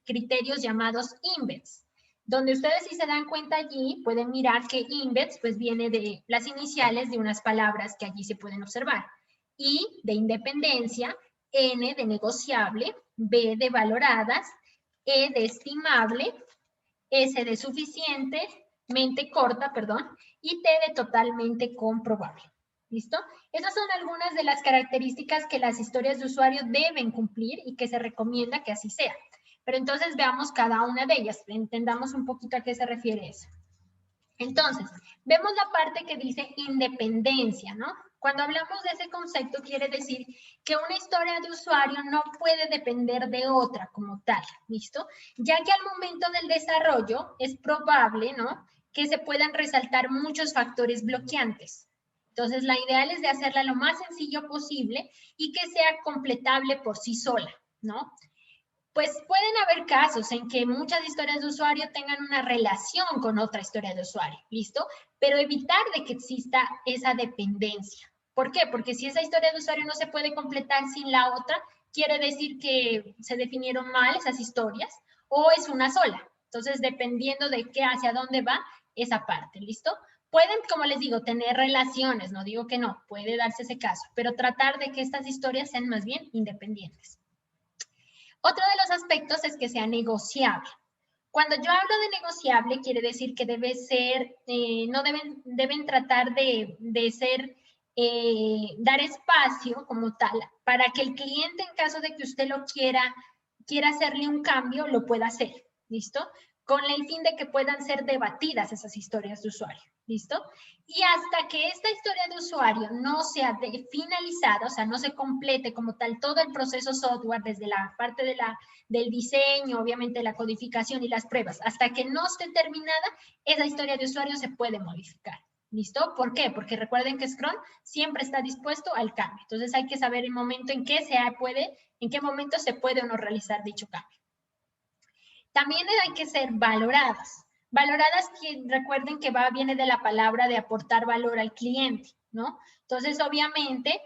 criterios llamados embeds, donde ustedes, si se dan cuenta allí, pueden mirar que embeds pues viene de las iniciales de unas palabras que allí se pueden observar. I de independencia, N de negociable, B de valoradas, E de estimable, S de suficientemente corta, y T de totalmente comprobable. ¿Listo? Esas son algunas de las características que las historias de usuario deben cumplir y que se recomienda que así sea. Pero entonces veamos cada una de ellas, entendamos un poquito a qué se refiere eso. Entonces, vemos la parte que dice independencia, ¿no? Cuando hablamos de ese concepto, quiere decir que una historia de usuario no puede depender de otra como tal, ¿listo? Ya que al momento del desarrollo es probable, ¿no?, que se puedan resaltar muchos factores bloqueantes. Entonces, la ideal es de hacerla lo más sencillo posible y que sea completable por sí sola, ¿no? Pues pueden haber casos en que muchas historias de usuario tengan una relación con otra historia de usuario, ¿listo? Pero evitar de que exista esa dependencia. ¿Por qué? Porque si esa historia de usuario no se puede completar sin la otra, quiere decir que se definieron mal esas historias o es una sola. Entonces, dependiendo de qué, hacia dónde va esa parte, ¿listo? Pueden, como les digo, tener relaciones, no digo que no, puede darse ese caso, pero tratar de que estas historias sean más bien independientes. Otro de los aspectos es que sea negociable. Cuando yo hablo de negociable, quiere decir que debe ser, no deben tratar de ser, dar espacio como tal, para que el cliente, en caso de que usted lo quiera hacerle un cambio, lo pueda hacer, ¿listo? Con el fin de que puedan ser debatidas esas historias de usuario, ¿listo? Y hasta que esta historia de usuario no sea finalizada, o sea, no se complete como tal todo el proceso software, desde la parte del diseño, obviamente la codificación y las pruebas, hasta que no esté terminada, esa historia de usuario se puede modificar, ¿listo? ¿Por qué? Porque recuerden que Scrum siempre está dispuesto al cambio, entonces hay que saber el momento en qué momento se puede o no realizar dicho cambio. También hay que ser valoradas. Valoradas, que recuerden que viene de la palabra de aportar valor al cliente, ¿no? Entonces, obviamente,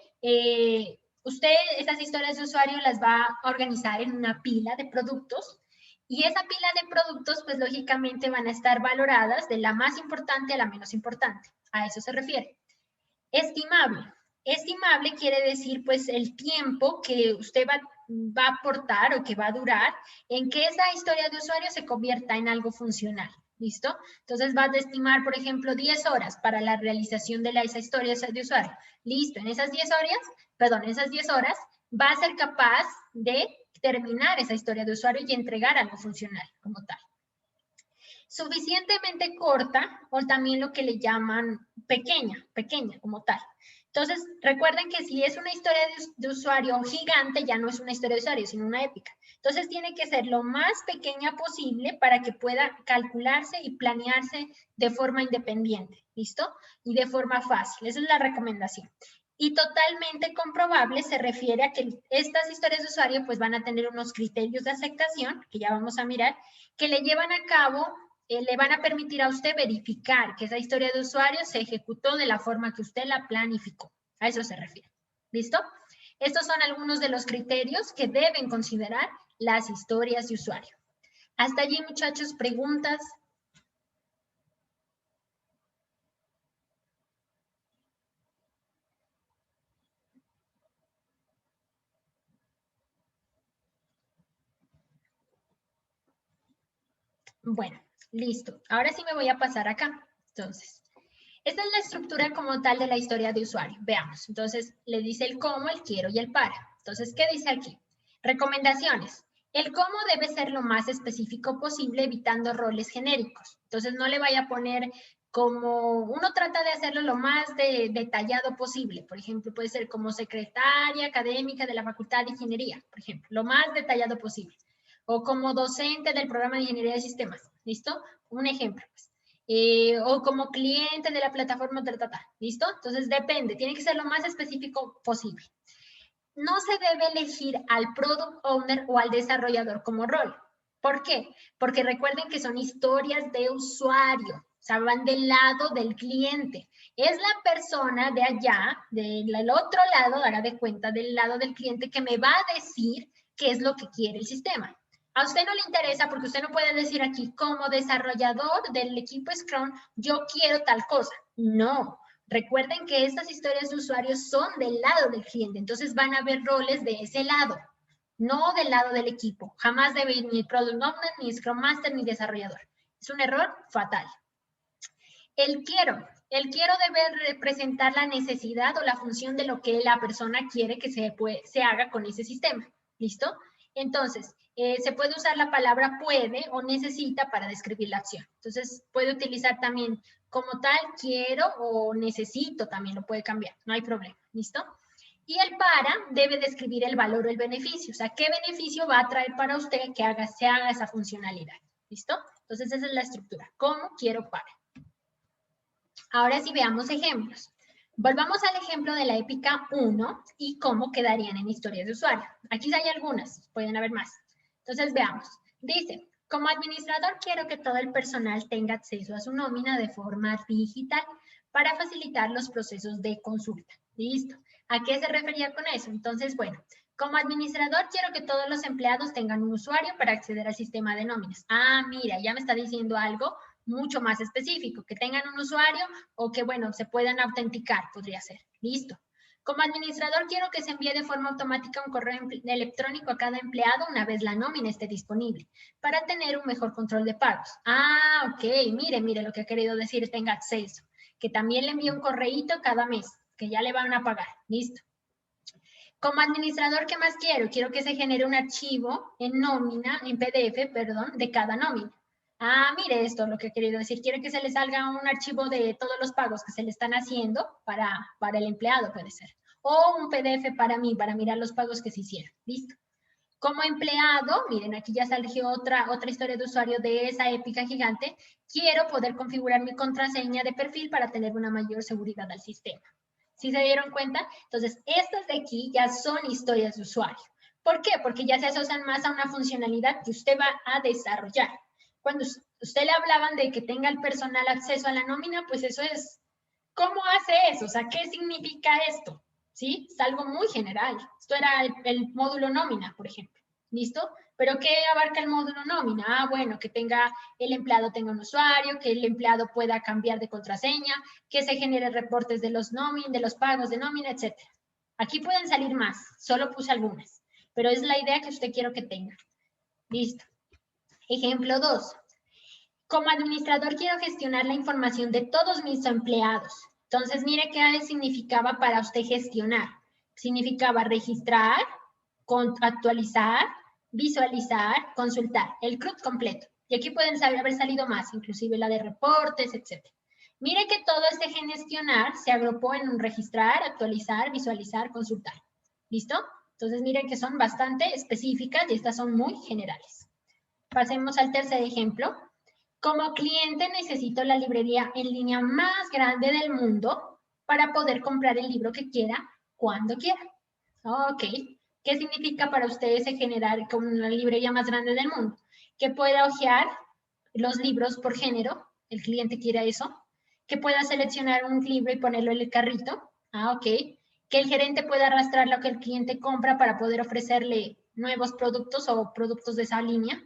usted esas historias de usuario las va a organizar en una pila de productos y esa pila de productos, pues, lógicamente van a estar valoradas de la más importante a la menos importante. A eso se refiere. Estimable. Estimable quiere decir, pues, el tiempo que usted va a aportar o que va a durar en que esa historia de usuario se convierta en algo funcional, ¿listo? Entonces vas a estimar, por ejemplo, 10 horas para la realización de esa historia de usuario. Listo, en esas 10 horas va a ser capaz de terminar esa historia de usuario y entregar algo funcional como tal. Suficientemente corta, o también lo que le llaman pequeña como tal. Entonces, recuerden que si es una historia de usuario gigante, ya no es una historia de usuario, sino una épica. Entonces, tiene que ser lo más pequeña posible para que pueda calcularse y planearse de forma independiente, ¿listo? Y de forma fácil. Esa es la recomendación. Y totalmente comprobable se refiere a que estas historias de usuario pues van a tener unos criterios de aceptación, que ya vamos a mirar, que le llevan a cabo, le van a permitir a usted verificar que esa historia de usuario se ejecutó de la forma que usted la planificó. A eso se refiere. ¿Listo? Estos son algunos de los criterios que deben considerar las historias de usuario. Hasta allí, muchachos, preguntas. Bueno, listo. Ahora sí me voy a pasar acá. Entonces, esta es la estructura como tal de la historia de usuario. Veamos. Entonces, le dice el cómo, el quiero y el para. Entonces, ¿qué dice aquí? Recomendaciones. El cómo debe ser lo más específico posible, evitando roles genéricos. Entonces, no le vaya a poner como, uno trata de hacerlo lo más detallado posible. Por ejemplo, puede ser como secretaria académica de la Facultad de Ingeniería, por ejemplo, lo más detallado posible. O como docente del programa de Ingeniería de Sistemas, ¿listo? Un ejemplo, pues. O como cliente de la plataforma, ¿listo? Entonces, depende, tiene que ser lo más específico posible. No se debe elegir al Product Owner o al desarrollador como rol. ¿Por qué? Porque recuerden que son historias de usuario, o sea, van del lado del cliente. Es la persona de allá, del otro lado, haga de cuenta, del lado del cliente, que me va a decir qué es lo que quiere el sistema. A usted no le interesa porque usted no puede decir aquí, como desarrollador del equipo Scrum, yo quiero tal cosa. No. Recuerden que estas historias de usuarios son del lado del cliente, entonces van a haber roles de ese lado, no del lado del equipo. Jamás debe ir ni Product Owner, ni Scrum Master, ni desarrollador. Es un error fatal. El quiero debe representar la necesidad o la función de lo que la persona quiere que se haga con ese sistema. ¿Listo? Entonces, se puede usar la palabra puede o necesita para describir la acción. Entonces, puede utilizar también como tal, quiero o necesito, también lo puede cambiar, no hay problema, ¿listo? Y el para debe describir el valor o el beneficio, o sea, qué beneficio va a traer para usted que se haga esa funcionalidad, ¿listo? Entonces, esa es la estructura, cómo, quiero, para. Ahora sí veamos ejemplos. Volvamos al ejemplo de la épica 1 y cómo quedarían en historias de usuario. Aquí hay algunas, pueden haber más. Entonces, veamos. Dice, como administrador quiero que todo el personal tenga acceso a su nómina de forma digital para facilitar los procesos de consulta. ¿Listo? ¿A qué se refería con eso? Entonces, bueno, como administrador quiero que todos los empleados tengan un usuario para acceder al sistema de nóminas. Ah, mira, ya me está diciendo algo mucho más específico, que tengan un usuario o que, bueno, se puedan autenticar, podría ser. Listo. Como administrador, quiero que se envíe de forma automática un correo electrónico a cada empleado una vez la nómina esté disponible, para tener un mejor control de pagos. Ah, ok, mire lo que ha querido decir, tenga acceso. Que también le envíe un correíto cada mes, que ya le van a pagar. Listo. Como administrador, ¿qué más quiero? Quiero que se genere un archivo en nómina, en PDF, perdón, de cada nómina. Ah, mire esto, lo que he querido decir. Quiero que se le salga un archivo de todos los pagos que se le están haciendo para el empleado, puede ser. O un PDF para mí, para mirar los pagos que se hicieron. ¿Listo? Como empleado, miren, aquí ya salió otra historia de usuario de esa épica gigante. Quiero poder configurar mi contraseña de perfil para tener una mayor seguridad al sistema. ¿Sí se dieron cuenta? Entonces, estas de aquí ya son historias de usuario. ¿Por qué? Porque ya se asocian más a una funcionalidad que usted va a desarrollar. Cuando usted le hablaban de que tenga el personal acceso a la nómina, pues eso es, ¿cómo hace eso? O sea, ¿qué significa esto? ¿Sí? Es algo muy general. Esto era el módulo nómina, por ejemplo. ¿Listo? ¿Pero qué abarca el módulo nómina? Ah, bueno, que el empleado tenga un usuario, que el empleado pueda cambiar de contraseña, que se genere reportes de los pagos de nómina, etc. Aquí pueden salir más, solo puse algunas, pero es la idea que usted quiere que tenga. Listo. Ejemplo 2. Como administrador quiero gestionar la información de todos mis empleados. Entonces, mire qué significaba para usted gestionar. Significaba registrar, actualizar, visualizar, consultar, el CRUD completo. Y aquí pueden haber salido más, inclusive la de reportes, etc. Mire que todo este gestionar se agrupó en un registrar, actualizar, visualizar, consultar. ¿Listo? Entonces, miren que son bastante específicas y estas son muy generales. Pasemos al tercer ejemplo. Como cliente necesito la librería en línea más grande del mundo para poder comprar el libro que quiera cuando quiera. Ok. ¿Qué significa para ustedes generar como una librería más grande del mundo? Que pueda hojear los libros por género, el cliente quiera eso, que pueda seleccionar un libro y ponerlo en el carrito, ok, que el gerente pueda arrastrar lo que el cliente compra para poder ofrecerle nuevos productos o productos de esa línea,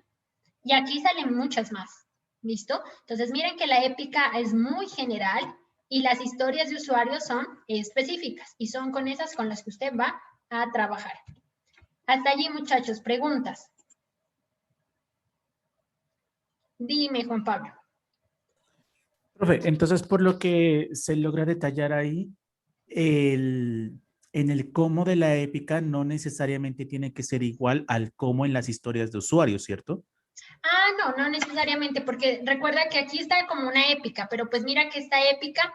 y aquí salen muchas más, ¿listo? Entonces miren que la épica es muy general y las historias de usuarios son específicas y son con esas con las que usted va a trabajar. Hasta allí, muchachos, preguntas. Dime, Juan Pablo. Profe, entonces por lo que se logra detallar ahí, en el cómo de la épica no necesariamente tiene que ser igual al cómo en las historias de usuario, ¿cierto? Ah, no, no necesariamente, porque recuerda que aquí está como una épica, pero pues mira que esta épica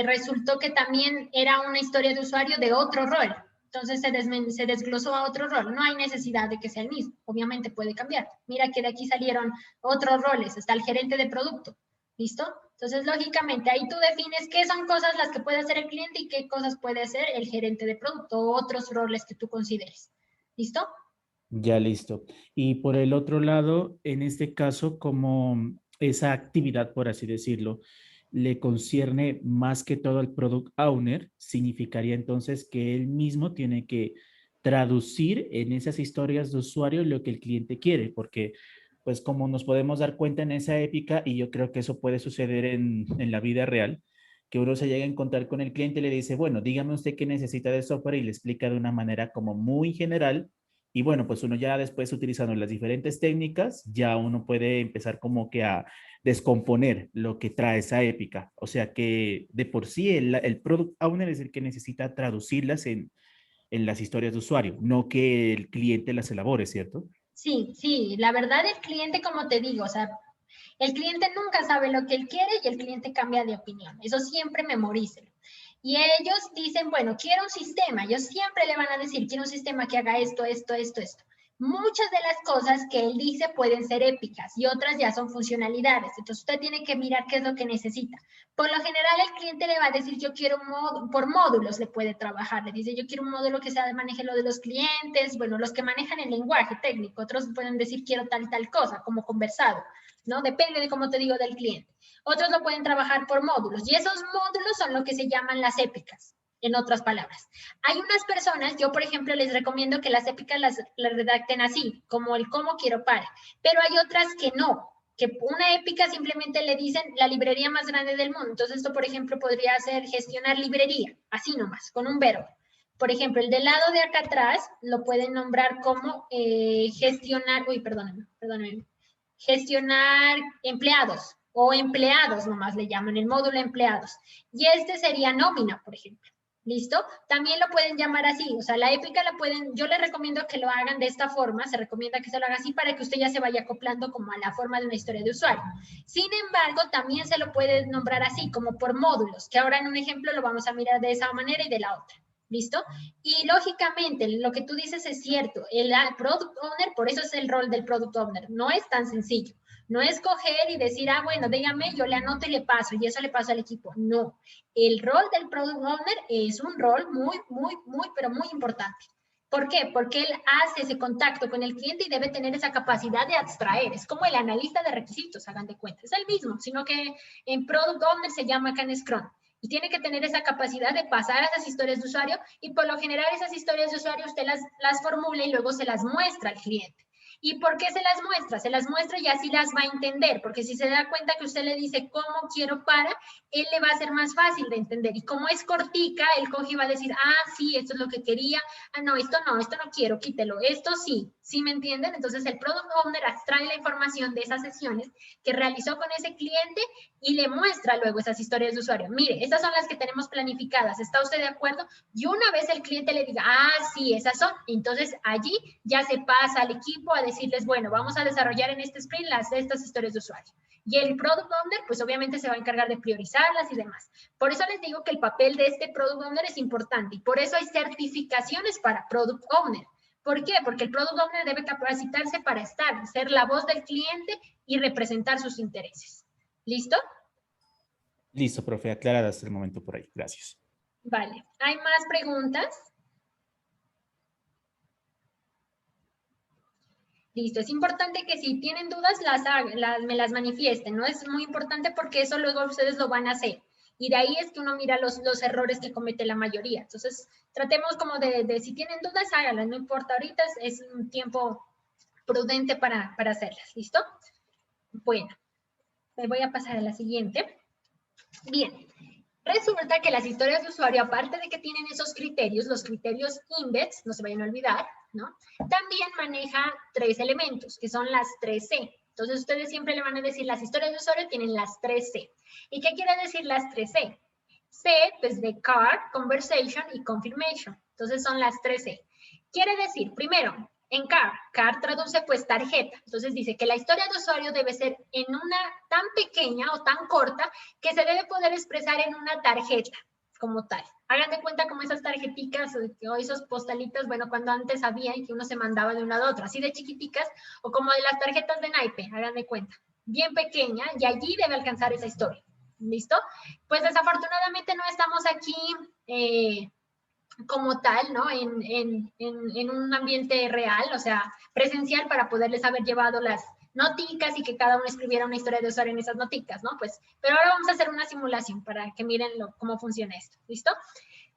resultó que también era una historia de usuario de otro rol. Entonces se desglosó a otro rol. No hay necesidad de que sea el mismo. Obviamente puede cambiar. Mira que de aquí salieron otros roles. Está el gerente de producto. ¿Listo? Entonces, lógicamente, ahí tú defines qué son cosas las que puede hacer el cliente y qué cosas puede hacer el gerente de producto o otros roles que tú consideres. ¿Listo? Ya listo. Y por el otro lado, en este caso, como esa actividad, por así decirlo, le concierne más que todo al product owner, significaría entonces que él mismo tiene que traducir en esas historias de usuario lo que el cliente quiere, porque pues como nos podemos dar cuenta en esa épica, y yo creo que eso puede suceder en la vida real, que uno se llega a encontrar con el cliente y le dice, bueno, dígame usted qué necesita de software y le explica de una manera como muy general. Y bueno, pues uno ya después utilizando las diferentes técnicas, ya uno puede empezar como que a descomponer lo que trae esa épica. O sea que de por sí el product owner es el que necesita traducirlas en las historias de usuario, no que el cliente las elabore, ¿cierto? Sí, sí, la verdad el cliente, como te digo, o sea, el cliente nunca sabe lo que él quiere y el cliente cambia de opinión. Eso siempre memorícelo. Y ellos dicen, bueno, quiero un sistema. Ellos siempre le van a decir, quiero un sistema que haga esto, esto, esto, esto. Muchas de las cosas que él dice pueden ser épicas y otras ya son funcionalidades. Entonces usted tiene que mirar qué es lo que necesita. Por lo general el cliente le va a decir, yo quiero un módulo, por módulos le puede trabajar. Le dice, yo quiero un módulo que maneje lo de los clientes, bueno, los que manejan el lenguaje técnico. Otros pueden decir, quiero tal y tal cosa, como conversado, ¿no? Depende de, como te digo, del cliente. Otros lo pueden trabajar por módulos y esos módulos son lo que se llaman las épicas, en otras palabras. Hay unas personas, yo por ejemplo les recomiendo que las épicas las redacten así, como el cómo quiero para, pero hay otras que no, que una épica simplemente le dicen la librería más grande del mundo. Entonces esto por ejemplo podría ser gestionar librería, así nomás, con un verbo. Por ejemplo, el del lado de acá atrás lo pueden nombrar como gestionar, perdónenme, gestionar empleados o empleados nomás le llaman, el módulo empleados. Y este sería nómina, por ejemplo. ¿Listo? También lo pueden llamar así, o sea, la épica la pueden, yo les recomiendo que lo hagan de esta forma, se recomienda que se lo haga así para que usted ya se vaya acoplando como a la forma de una historia de usuario. Sin embargo, también se lo puede nombrar así, como por módulos, que ahora en un ejemplo lo vamos a mirar de esa manera y de la otra. ¿Listo? Y lógicamente, lo que tú dices es cierto, el Product Owner, por eso es el rol del Product Owner, no es tan sencillo. No es coger y decir, ah, bueno, dígame, yo le anoto y le paso, y eso le paso al equipo. No, el rol del Product Owner es un rol pero muy importante. ¿Por qué? Porque él hace ese contacto con el cliente y debe tener esa capacidad de abstraer. Es como el analista de requisitos, hagan de cuenta. Es el mismo, sino que en Product Owner se llama acá en Scrum. Y tiene que tener esa capacidad de pasar a esas historias de usuario y por lo general esas historias de usuario usted las formula y luego se las muestra al cliente. ¿Y por qué se las muestra? Se las muestra y así las va a entender, porque si se da cuenta que usted le dice cómo quiero para, él le va a ser más fácil de entender. Y como es cortica, él coge y va a decir, ah, sí, esto es lo que quería, ah, no, esto no quiero, quítelo, esto sí, ¿sí me entienden? Entonces el Product Owner extrae la información de esas sesiones que realizó con ese cliente y le muestra luego esas historias de usuario. Mire, estas son las que tenemos planificadas, ¿está usted de acuerdo? Y una vez el cliente le diga, ah, sí, esas son, entonces allí ya se pasa al equipo a decirles, bueno, vamos a desarrollar en este sprint estas historias de usuario. Y el Product Owner, pues obviamente se va a encargar de priorizarlas y demás. Por eso les digo que el papel de este Product Owner es importante y por eso hay certificaciones para Product Owner. ¿Por qué? Porque el Product Owner debe capacitarse para ser la voz del cliente y representar sus intereses. ¿Listo? Listo, profe, aclarada hasta el momento por ahí. Gracias. Vale, ¿hay más preguntas? Listo, es importante que si tienen dudas me las manifiesten, ¿no? Es muy importante porque eso luego ustedes lo van a hacer. Y de ahí es que uno mira los errores que comete la mayoría. Entonces, tratemos como de si tienen dudas, háganlas, no importa ahorita, es un tiempo prudente para hacerlas, ¿listo? Bueno, me voy a pasar a la siguiente. Bien, resulta que las historias de usuario, aparte de que tienen esos criterios, los criterios index, no se vayan a olvidar, ¿no? También maneja 3 elementos, que son las 3C. Entonces, ustedes siempre le van a decir, las historias de usuario tienen las 3C. ¿Y qué quiere decir las 3C? C, pues de card, conversation y confirmation. Entonces, son las 3C. Quiere decir, primero, en card traduce pues tarjeta. Entonces, dice que la historia de usuario debe ser en una tan pequeña o tan corta que se debe poder expresar en una tarjeta como tal. Hagan de cuenta como esas tarjeticas o esos postalitos, bueno, cuando antes había y que uno se mandaba de una a otra, así de chiquiticas, o como de las tarjetas de naipe, hagan de cuenta, bien pequeña, y allí debe alcanzar esa historia. ¿Listo? Pues desafortunadamente no estamos aquí como tal, ¿no? En un ambiente real, o sea, presencial, para poderles haber llevado las noticas y que cada uno escribiera una historia de usuario en esas noticas, ¿no? Pues, pero ahora vamos a hacer una simulación para que miren cómo funciona esto, ¿listo?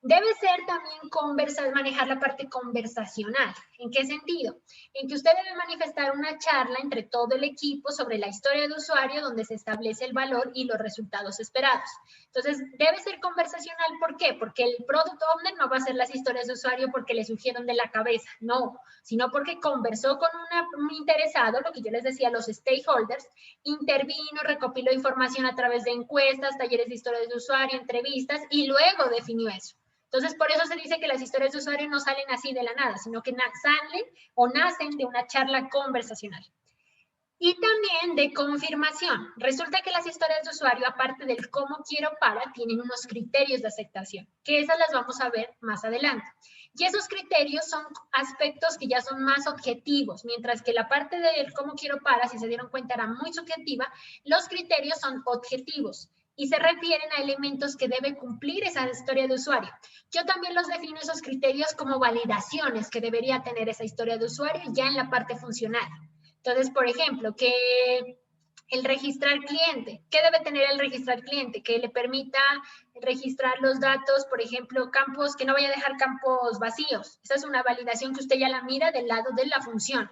Debe ser también manejar la parte conversacional. ¿En qué sentido? En que usted debe manifestar una charla entre todo el equipo sobre la historia de usuario donde se establece el valor y los resultados esperados. Entonces, debe ser conversacional. ¿Por qué? Porque el Product Owner no va a hacer las historias de usuario porque le surgieron de la cabeza, no, sino porque conversó con un interesado, lo que yo les decía, los stakeholders, intervino, recopiló información a través de encuestas, talleres de historias de usuario, entrevistas, y luego definió eso. Entonces, por eso se dice que las historias de usuario no salen así de la nada, sino que salen o nacen de una charla conversacional. Y también de confirmación. Resulta que las historias de usuario, aparte del cómo quiero para, tienen unos criterios de aceptación, que esas las vamos a ver más adelante. Y esos criterios son aspectos que ya son más objetivos, mientras que la parte del cómo quiero para, si se dieron cuenta, era muy subjetiva, los criterios son objetivos y se refieren a elementos que debe cumplir esa historia de usuario. Yo también los defino esos criterios como validaciones que debería tener esa historia de usuario ya en la parte funcional. Entonces, por ejemplo, que el registrar cliente, ¿qué debe tener el registrar cliente? Que le permita registrar los datos, por ejemplo, campos, que no vaya a dejar campos vacíos. Esa es una validación que usted ya la mira del lado de la función.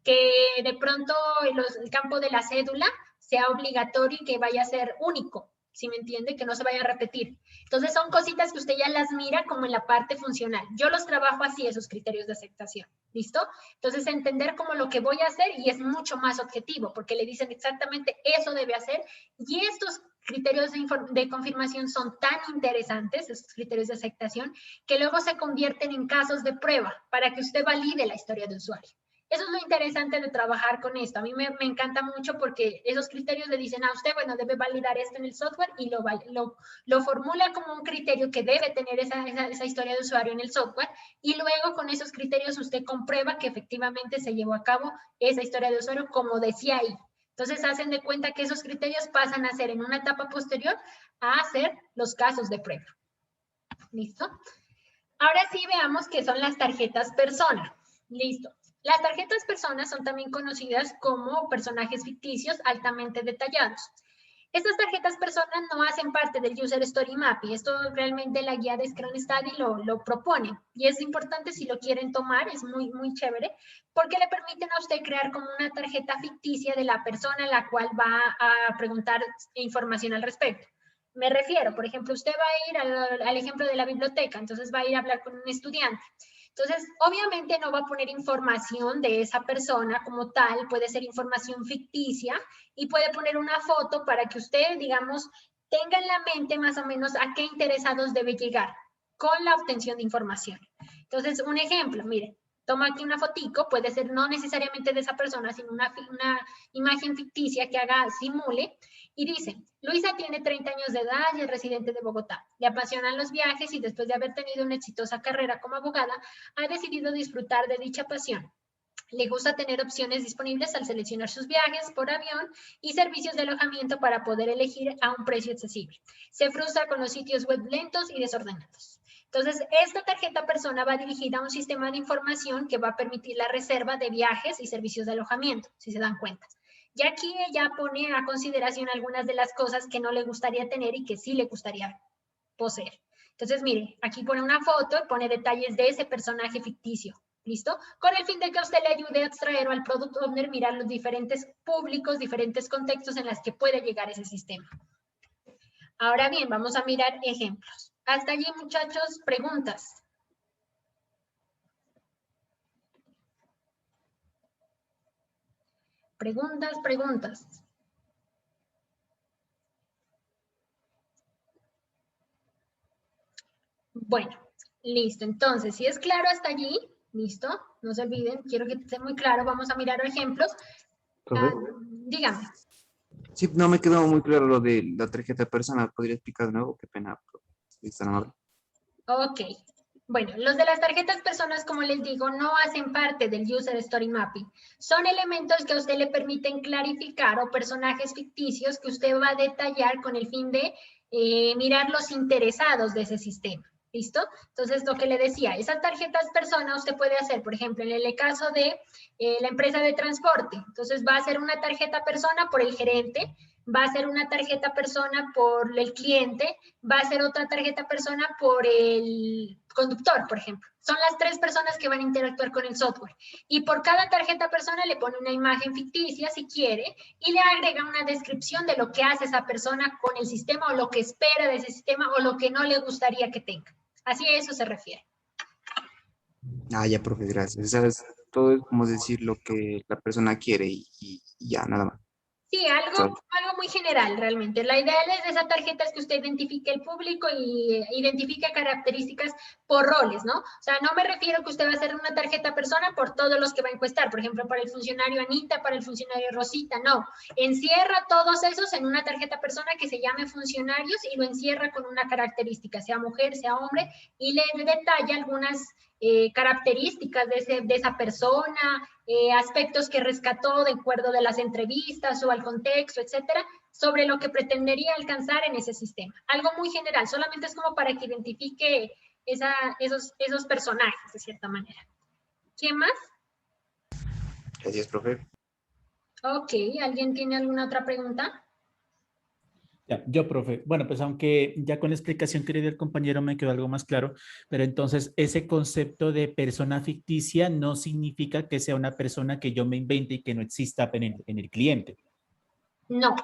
Que de pronto el campo de la cédula sea obligatorio y que vaya a ser único. ¿Sí me entiende? Que no se vaya a repetir. Entonces, son cositas que usted ya las mira como en la parte funcional. Yo los trabajo así, esos criterios de aceptación. ¿Listo? Entonces, entender como lo que voy a hacer y es mucho más objetivo, porque le dicen exactamente eso debe hacer. Y estos criterios de confirmación son tan interesantes, estos criterios de aceptación, que luego se convierten en casos de prueba para que usted valide la historia de usuario. Eso es lo interesante de trabajar con esto. A mí me encanta mucho porque esos criterios le dicen a usted, bueno, debe validar esto en el software y lo formula como un criterio que debe tener esa historia de usuario en el software y luego con esos criterios usted comprueba que efectivamente se llevó a cabo esa historia de usuario como decía ahí. Entonces, hacen de cuenta que esos criterios pasan a ser en una etapa posterior a hacer los casos de prueba. ¿Listo? Ahora sí veamos qué son las tarjetas persona. Listo. Las tarjetas personas son también conocidas como personajes ficticios altamente detallados. Estas tarjetas personas no hacen parte del User Story Map y esto realmente la guía de Scrum Study lo propone. Y es importante si lo quieren tomar, es muy, muy chévere, porque le permiten a usted crear como una tarjeta ficticia de la persona a la cual va a preguntar información al respecto. Me refiero, por ejemplo, usted va a ir al ejemplo de la biblioteca, entonces va a ir a hablar con un estudiante. Entonces, obviamente no va a poner información de esa persona como tal, puede ser información ficticia y puede poner una foto para que usted, digamos, tenga en la mente más o menos a qué interesados debe llegar con la obtención de información. Entonces, un ejemplo, mire, toma aquí una fotico, puede ser no necesariamente de esa persona, sino una imagen ficticia que simule, y dice, Luisa tiene 30 años de edad y es residente de Bogotá. Le apasionan los viajes y después de haber tenido una exitosa carrera como abogada, ha decidido disfrutar de dicha pasión. Le gusta tener opciones disponibles al seleccionar sus viajes por avión y servicios de alojamiento para poder elegir a un precio accesible. Se frustra con los sitios web lentos y desordenados. Entonces, esta tarjeta persona va dirigida a un sistema de información que va a permitir la reserva de viajes y servicios de alojamiento, si se dan cuenta. Y aquí ella pone a consideración algunas de las cosas que no le gustaría tener y que sí le gustaría poseer. Entonces, mire, aquí pone una foto y pone detalles de ese personaje ficticio. ¿Listo? Con el fin de que a usted le ayude a extraer o al Product Owner mirar los diferentes públicos, diferentes contextos en los que puede llegar ese sistema. Ahora bien, vamos a mirar ejemplos. Hasta allí, muchachos, preguntas. Preguntas. Bueno, listo. Entonces, si es claro hasta allí, listo. No se olviden, quiero que esté muy claro. Vamos a mirar ejemplos. Dígame. Sí, no me quedó muy claro lo de la tarjeta personal. ¿Podría explicar de nuevo? Qué pena. Está amable. Ok. Bueno, los de las tarjetas personas, como les digo, no hacen parte del User Story Mapping. Son elementos que a usted le permiten clarificar o personajes ficticios que usted va a detallar con el fin de mirar los interesados de ese sistema. ¿Listo? Entonces, lo que le decía, esas tarjetas persona usted puede hacer, por ejemplo, en el caso de la empresa de transporte. Entonces, va a ser una tarjeta persona por el gerente, va a ser una tarjeta persona por el cliente, va a ser otra tarjeta persona por el conductor, por ejemplo. Son las 3 personas que van a interactuar con el software. Y por cada tarjeta persona le pone una imagen ficticia, si quiere, y le agrega una descripción de lo que hace esa persona con el sistema o lo que espera de ese sistema o lo que no le gustaría que tenga. Así a eso se refiere. Ah, ya, profe, gracias. ¿Sabes? Todo es como decir lo que la persona quiere y ya, nada más. Sí, algo muy general realmente. La idea de esa tarjeta es que usted identifique el público y identifique características por roles, ¿no? O sea, no me refiero que usted va a hacer una tarjeta persona por todos los que va a encuestar, por ejemplo, para el funcionario Anita, para el funcionario Rosita, no. Encierra todos esos en una tarjeta persona que se llame funcionarios y lo encierra con una característica, sea mujer, sea hombre, y le detalla algunas características de esa persona, aspectos que rescató de acuerdo de las entrevistas o al contexto, etcétera, sobre lo que pretendería alcanzar en ese sistema. Algo muy general, solamente es como para que identifique esos personajes de cierta manera. ¿Quién más? Gracias, profe. Ok, ¿alguien tiene alguna otra pregunta? Ya, yo, profe. Bueno, pues aunque ya con la explicación que le dio el compañero me quedó algo más claro, pero entonces ese concepto de persona ficticia no significa que sea una persona que yo me invente y que no exista en el cliente. No.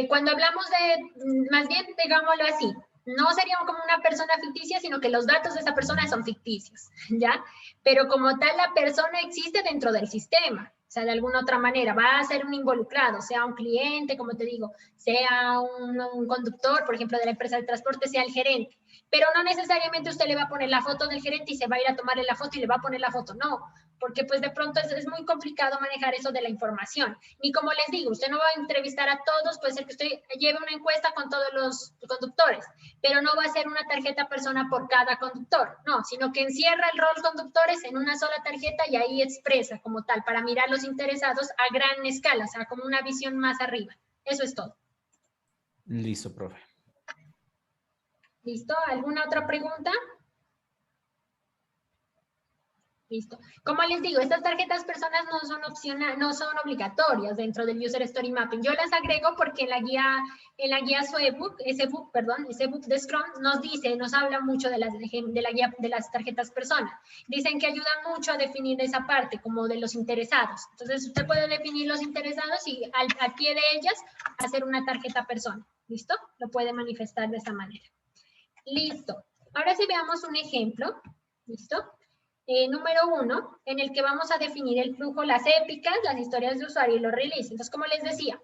Cuando hablamos de, más bien, digámoslo así, no sería como una persona ficticia, sino que los datos de esa persona son ficticios, ¿ya? Pero como tal, la persona existe dentro del sistema. O sea, de alguna otra manera, va a ser un involucrado, sea un cliente, como te digo, sea un conductor, por ejemplo, de la empresa de transporte, sea el gerente. Pero no necesariamente usted le va a poner la foto del gerente y se va a ir a tomarle la foto y le va a poner la foto. No, porque pues de pronto es muy complicado manejar eso de la información. Ni como les digo, usted no va a entrevistar a todos, puede ser que usted lleve una encuesta con todos los conductores, pero no va a ser una tarjeta persona por cada conductor, no, sino que encierra el rol conductores en una sola tarjeta y ahí expresa como tal, para mirar los interesados a gran escala, o sea, como una visión más arriba. Eso es todo. Listo, profe. ¿Listo? ¿Alguna otra pregunta? Listo. Como les digo, estas tarjetas personas no son opcionales, no son obligatorias dentro del User Story Mapping. Yo las agrego porque en la guía su ebook de Scrum nos habla mucho de la guía de las tarjetas personas. Dicen que ayudan mucho a definir esa parte, como de los interesados. Entonces, usted puede definir los interesados y al pie de ellas hacer una tarjeta persona. ¿Listo? Lo puede manifestar de esa manera. Listo. Ahora sí veamos un ejemplo. ¿Listo? Número 1, en el que vamos a definir el flujo, las épicas, las historias de usuario y los releases. Entonces, como les decía,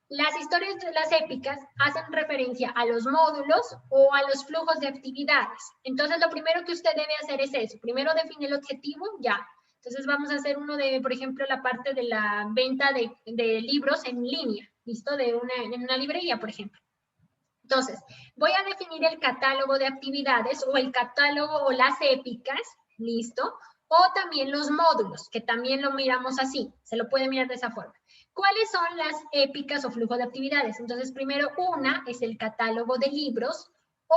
las historias de las épicas hacen referencia a los módulos o a los flujos de actividades. Entonces, lo primero que usted debe hacer es eso. Primero define el objetivo, ya. Entonces, vamos a hacer uno de, por ejemplo, la parte de la venta de libros en línea, ¿listo? En una librería, por ejemplo. Entonces, voy a definir el catálogo de actividades o el catálogo o las épicas, ¿listo? O también los módulos, que también lo miramos así, se lo puede mirar de esa forma. ¿Cuáles son las épicas o flujo de actividades? Entonces, primero una es el catálogo de libros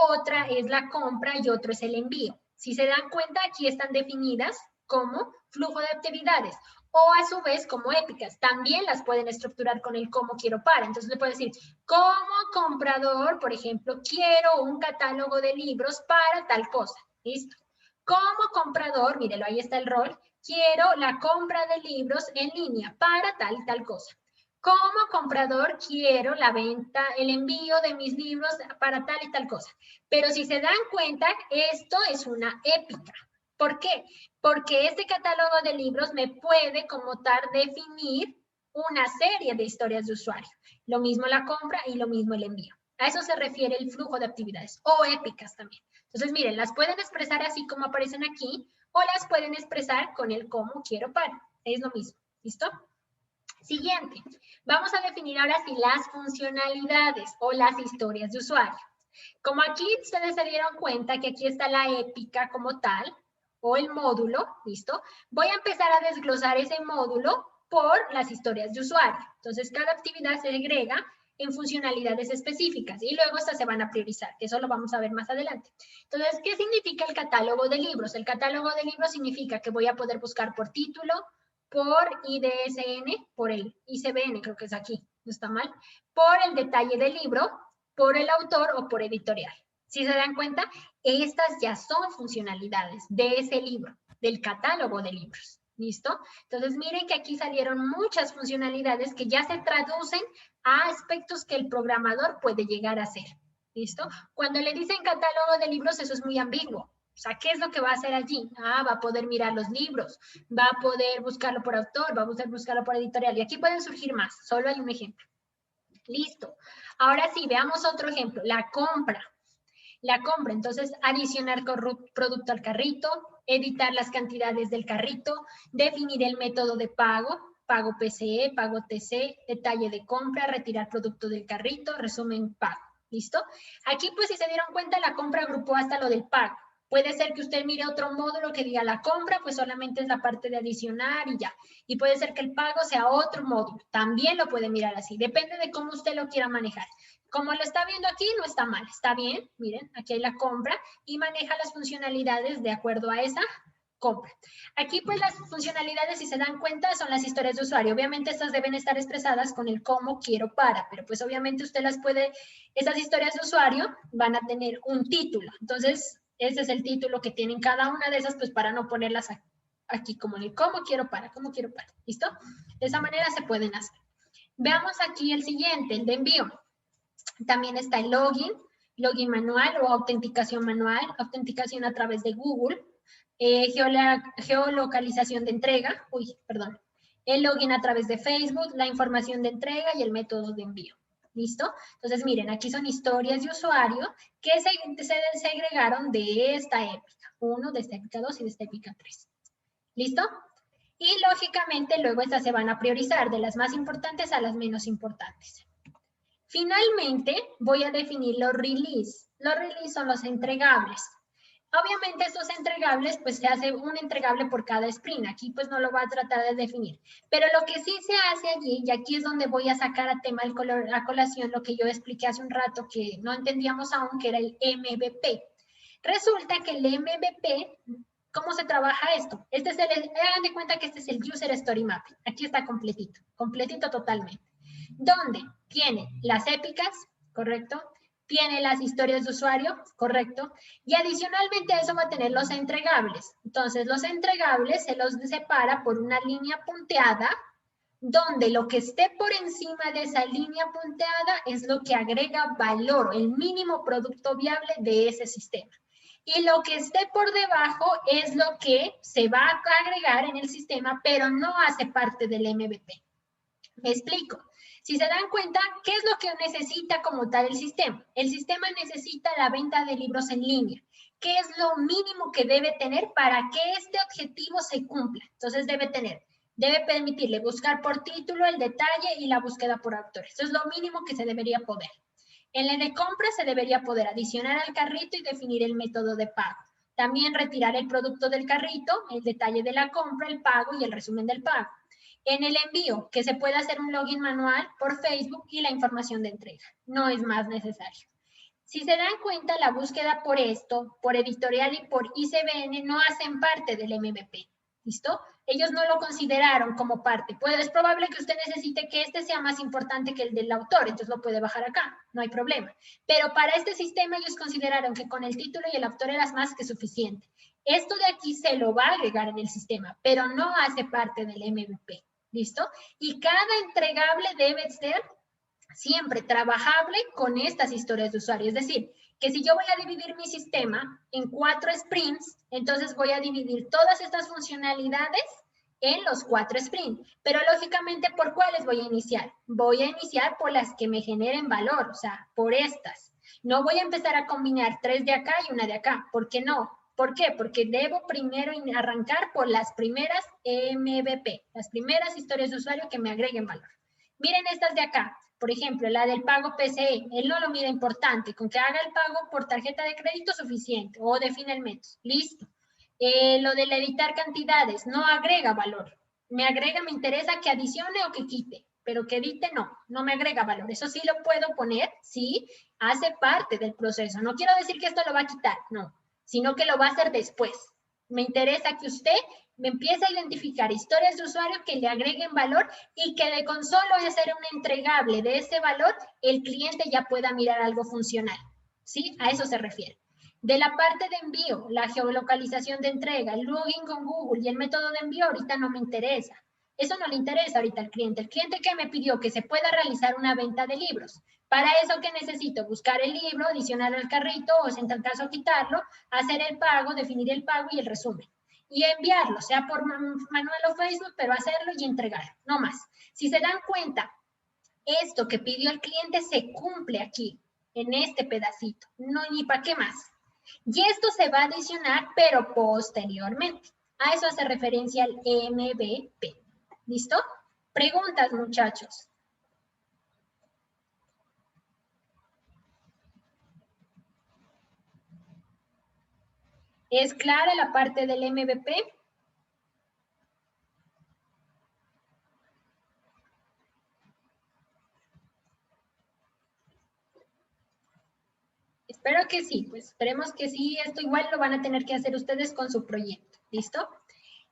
otra es la compra y otro es el envío. Si se dan cuenta, aquí están definidas como flujo de actividades o a su vez como épicas. También las pueden estructurar con el cómo quiero para. Entonces le puedo decir, como comprador, por ejemplo, quiero un catálogo de libros para tal cosa. ¿Listo? Como comprador, mírelo, ahí está el rol, quiero la compra de libros en línea para tal y tal cosa. Como comprador, quiero la venta, el envío de mis libros para tal y tal cosa. Pero si se dan cuenta, esto es una épica. ¿Por qué? Porque este catálogo de libros me puede como tal definir una serie de historias de usuario. Lo mismo la compra y lo mismo el envío. A eso se refiere el flujo de actividades o épicas también. Entonces, miren, las pueden expresar así como aparecen aquí o las pueden expresar con el cómo quiero para. Es lo mismo. ¿Listo? Siguiente. Vamos a definir ahora sí las funcionalidades o las historias de usuario. Como aquí ustedes se dieron cuenta que aquí está la épica como tal o el módulo, ¿listo? Voy a empezar a desglosar ese módulo por las historias de usuario. Entonces, cada actividad se agrega en funcionalidades específicas y luego estas se van a priorizar, que eso lo vamos a ver más adelante. Entonces, ¿qué significa el catálogo de libros? El catálogo de libros significa que voy a poder buscar por título, por IDSN, por el ICBN, creo que es aquí, no está mal, por el detalle del libro, por el autor o por editorial. Si se dan cuenta, estas ya son funcionalidades de ese libro, del catálogo de libros. ¿Listo? Entonces, miren que aquí salieron muchas funcionalidades que ya se traducen a aspectos que el programador puede llegar a hacer. ¿Listo? Cuando le dicen catálogo de libros, eso es muy ambiguo. O sea, ¿qué es lo que va a hacer allí? Ah, va a poder mirar los libros, va a poder buscarlo por autor, va a poder buscarlo por editorial. Y aquí pueden surgir más, solo hay un ejemplo. Listo. Ahora sí, veamos otro ejemplo, la compra. La compra, entonces, adicionar producto al carrito, editar las cantidades del carrito, definir el método de pago, pago PCE, pago TC, detalle de compra, retirar producto del carrito, resumen pago. ¿Listo? Aquí, pues, si se dieron cuenta, la compra agrupó hasta lo del pago. Puede ser que usted mire otro módulo que diga la compra, pues solamente es la parte de adicionar y ya. Y puede ser que el pago sea otro módulo. También lo puede mirar así. Depende de cómo usted lo quiera manejar. Como lo está viendo aquí, no está mal. Está bien. Miren, aquí hay la compra y maneja las funcionalidades de acuerdo a esa compra. Aquí, pues, las funcionalidades, si se dan cuenta, son las historias de usuario. Obviamente, estas deben estar expresadas con el cómo quiero para, pero pues obviamente usted las puede, esas historias de usuario van a tener un título. Entonces, ese es el título que tienen cada una de esas, pues para no ponerlas aquí como en el cómo quiero para, ¿listo? De esa manera se pueden hacer. Veamos aquí el siguiente, el de envío. También está el login manual o autenticación manual, autenticación a través de Google, geolocalización de entrega, el login a través de Facebook, la información de entrega y el método de envío. ¿Listo? Entonces, miren, aquí son historias de usuario que se agregaron de esta épica 1, de esta épica 2 y de esta épica 3. ¿Listo? Y lógicamente luego estas se van a priorizar de las más importantes a las menos importantes. Finalmente, voy a definir los release. Los release son los entregables. Obviamente estos entregables, pues se hace un entregable por cada sprint. Aquí pues no lo va a tratar de definir. Pero lo que sí se hace allí, y aquí es donde voy a sacar a tema a colación lo que yo expliqué hace un rato que no entendíamos aún, que era el MVP. Resulta que el MVP, ¿cómo se trabaja esto? Hagan de cuenta que este es el User Story Mapping. Aquí está completito totalmente. Donde tiene las épicas, ¿correcto? Tiene las historias de usuario, correcto, y adicionalmente a eso va a tener los entregables. Entonces, los entregables se los separa por una línea punteada, donde lo que esté por encima de esa línea punteada es lo que agrega valor, el mínimo producto viable de ese sistema. Y lo que esté por debajo es lo que se va a agregar en el sistema, pero no hace parte del MVP. Me explico. Si se dan cuenta, ¿qué es lo que necesita como tal el sistema? El sistema necesita la venta de libros en línea. ¿Qué es lo mínimo que debe tener para que este objetivo se cumpla? Entonces debe permitirle buscar por título, el detalle y la búsqueda por autor. Eso es lo mínimo que se debería poder. En la de compra se debería poder adicionar al carrito y definir el método de pago. También retirar el producto del carrito, el detalle de la compra, el pago y el resumen del pago. En el envío, que se puede hacer un login manual por Facebook y la información de entrega. No es más necesario. Si se dan cuenta, la búsqueda por esto, por editorial y por ICBN no hacen parte del MVP. ¿Listo? Ellos no lo consideraron como parte. Pues es probable que usted necesite que este sea más importante que el del autor, entonces lo puede bajar acá, no hay problema. Pero para este sistema ellos consideraron que con el título y el autor era más que suficiente. Esto de aquí se lo va a agregar en el sistema, pero no hace parte del MVP. ¿Listo? Y cada entregable debe ser siempre trabajable con estas historias de usuario. Es decir, que si yo voy a dividir mi sistema en 4 sprints, entonces voy a dividir todas estas funcionalidades en los 4 sprints. Pero lógicamente, ¿por cuáles voy a iniciar? Voy a iniciar por las que me generen valor, o sea, por estas. No voy a empezar a combinar 3 de acá y 1 de acá. ¿Por qué no? ¿Por qué? Porque debo primero arrancar por las primeras MVP, las primeras historias de usuario que me agreguen valor. Miren estas de acá. Por ejemplo, la del pago PCE, él no lo mira importante, con que haga el pago por tarjeta de crédito suficiente o define el método, listo. Lo del editar cantidades, no agrega valor, me interesa que adicione o que quite, pero que edite no me agrega valor. Eso sí lo puedo poner, sí, hace parte del proceso. No quiero decir que esto lo va a quitar, no, sino que lo va a hacer después. Me interesa que usted me empiece a identificar historias de usuario que le agreguen valor y que de con solo hacer un entregable de ese valor, el cliente ya pueda mirar algo funcional. ¿Sí? A eso se refiere. De la parte de envío, la geolocalización de entrega, el login con Google y el método de envío ahorita no me interesa. Eso no le interesa ahorita al cliente. El cliente que me pidió que se pueda realizar una venta de libros. Para eso, ¿qué necesito? Buscar el libro, adicionarlo al carrito o, si en tal caso, quitarlo, hacer el pago, definir el pago y el resumen. Y enviarlo, sea por manual o Facebook, pero hacerlo y entregarlo, no más. Si se dan cuenta, esto que pidió el cliente se cumple aquí, en este pedacito, no ni para qué más. Y esto se va a adicionar, pero posteriormente. A eso hace referencia el MVP. ¿Listo? Preguntas, muchachos. ¿Es clara la parte del MVP? Espero que sí, pues esperemos que sí. Esto igual lo van a tener que hacer ustedes con su proyecto. ¿Listo?